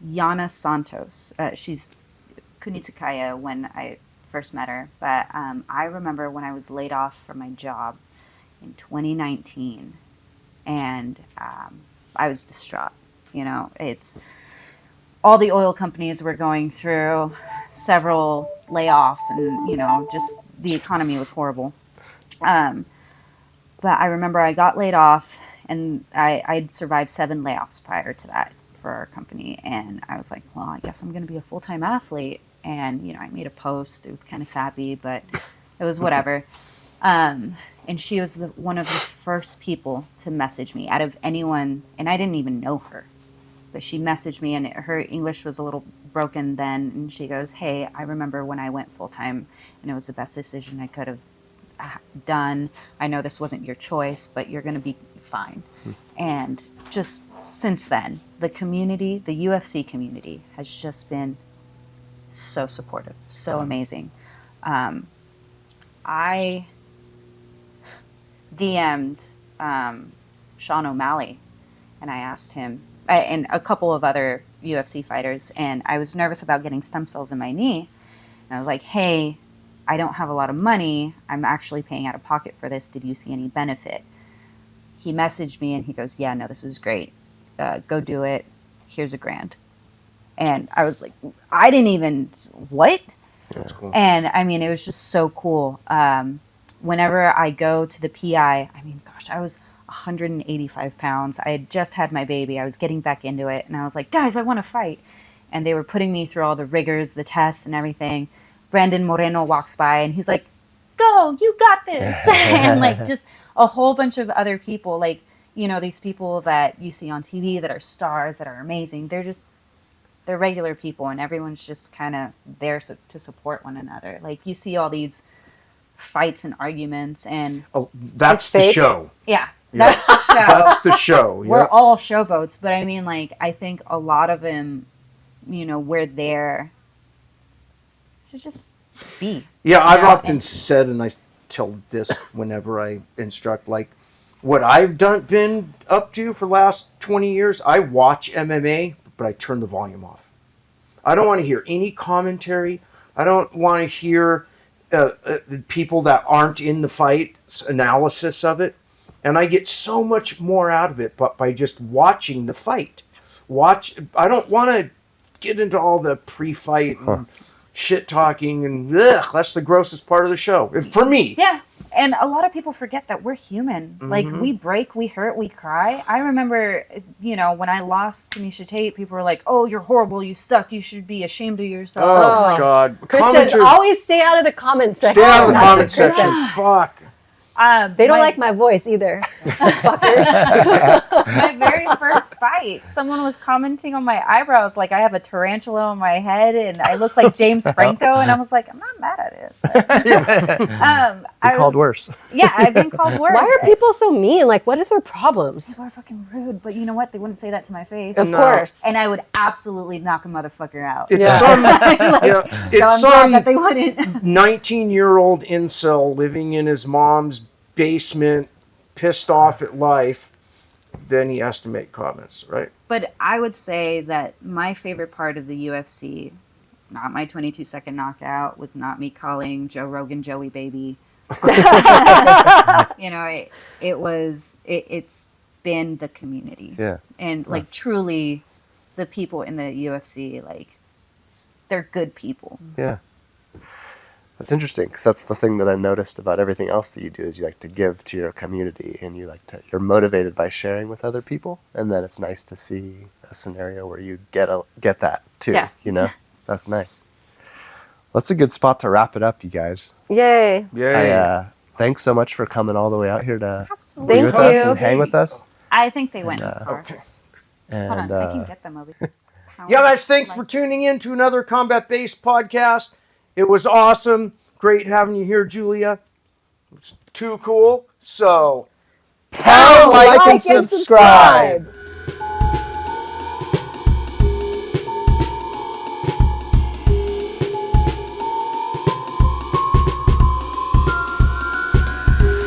Yana Santos. She's Kunitsukaya when I first met her, but I remember when I was laid off from my job in 2019, and I was distraught. You know, it's all the oil companies were going through several layoffs, and you know, just the economy was horrible. But I remember I got laid off, and I'd survived 7 layoffs prior to that for our company, and I was like, well, I guess I'm going to be a full-time athlete. And you know, I made a post. It was kind of sappy, but it was whatever. And she was one of the first people to message me out of anyone, and I didn't even know her. But she messaged me, and her English was a little broken then. And she goes, hey, I remember when I went full-time, and it was the best decision I could have done. I know this wasn't your choice, but you're going to be fine. And just since then, the community, the UFC community, has just been so supportive, so amazing. I DM'd Sean O'Malley, and I asked him, and a couple of other UFC fighters, and I was nervous about getting stem cells in my knee. And I was like, hey, I don't have a lot of money. I'm actually paying out of pocket for this. Did you see any benefit? He messaged me, and he goes, yeah, no, this is great. Go do it. Here's $1,000. And I was like, I didn't even, what? That's cool. And I mean, it was just so cool. Whenever I go to the PI, I mean, gosh, I was 185 pounds. I had just had my baby. I was getting back into it. And I was like, guys, I want to fight. And they were putting me through all the rigors, the tests and everything. Brandon Moreno walks by, and he's like, go, you got this. And like just a whole bunch of other people, like, you know, these people that you see on TV that are stars, that are amazing. They're regular people, and everyone's just kind of there to support one another. Like, you see all these fights and arguments, and Oh, that's It's the fake. show. yeah, that's the show. That's the show. We're Yeah. all showboats, but I mean, like, I think a lot of them, you know, we're there to just be. Yeah, you I've know? often And- said, and I tell this whenever I instruct, like, what I've been up to for the last 20 years, I watch MMA, but I turn the volume off. I don't want to hear any commentary. I don't want to hear people that aren't in the fight analysis of it. And I get so much more out of it but by just watching the fight. I don't want to get into all the pre-fight and shit talking, and that's the grossest part of the show for me. Yeah. And a lot of people forget that we're human. Like, we break, we hurt, we cry. I remember, you know, when I lost to Misha Tate, people were like, oh, you're horrible, you suck, you should be ashamed of yourself. Oh, Like, God. Chris says, always stay out of the comment section. Stay out of the That's comment what Chris section. said. Fuck. They don't like my voice either. Fuckers. my very first fight, someone was commenting on my eyebrows like I have a tarantula on my head and I look like James Franco, and I was like, I'm not mad at it. But, Called worse. Yeah, I've been called worse. Why are people so mean? Like, what is their problems? People are fucking rude, but you know what? They wouldn't say that to my face. Of No. course. And I would absolutely knock a motherfucker out. It's Yeah. some, So it's I'm glad some that they wouldn't. 19-year-old incel living in his mom's basement, pissed off at life. Then he has to make comments, right? But I would say that my favorite part of the UFC was not my 22-second knockout, was not me calling Joe Rogan Joey Baby. You know, it's been the community. Yeah. And like truly the people in the UFC, like they're good people. Yeah. That's interesting, because that's the thing that I noticed about everything else that you do is you like to give to your community, and you're motivated by sharing with other people, and then it's nice to see a scenario where you get that too. Yeah. You know, that's nice. That's a good spot to wrap it up, you guys. Yay. Thanks so much for coming all the way out here to Absolutely. be with Thank us you. and hang with us. I think they went And, far. Okay. And Hold on, I can get them over here. Yeah, guys, thanks for tuning in to another combat-based podcast. It was awesome. Great having you here, Julia. It's too cool. So, pound, like, and subscribe.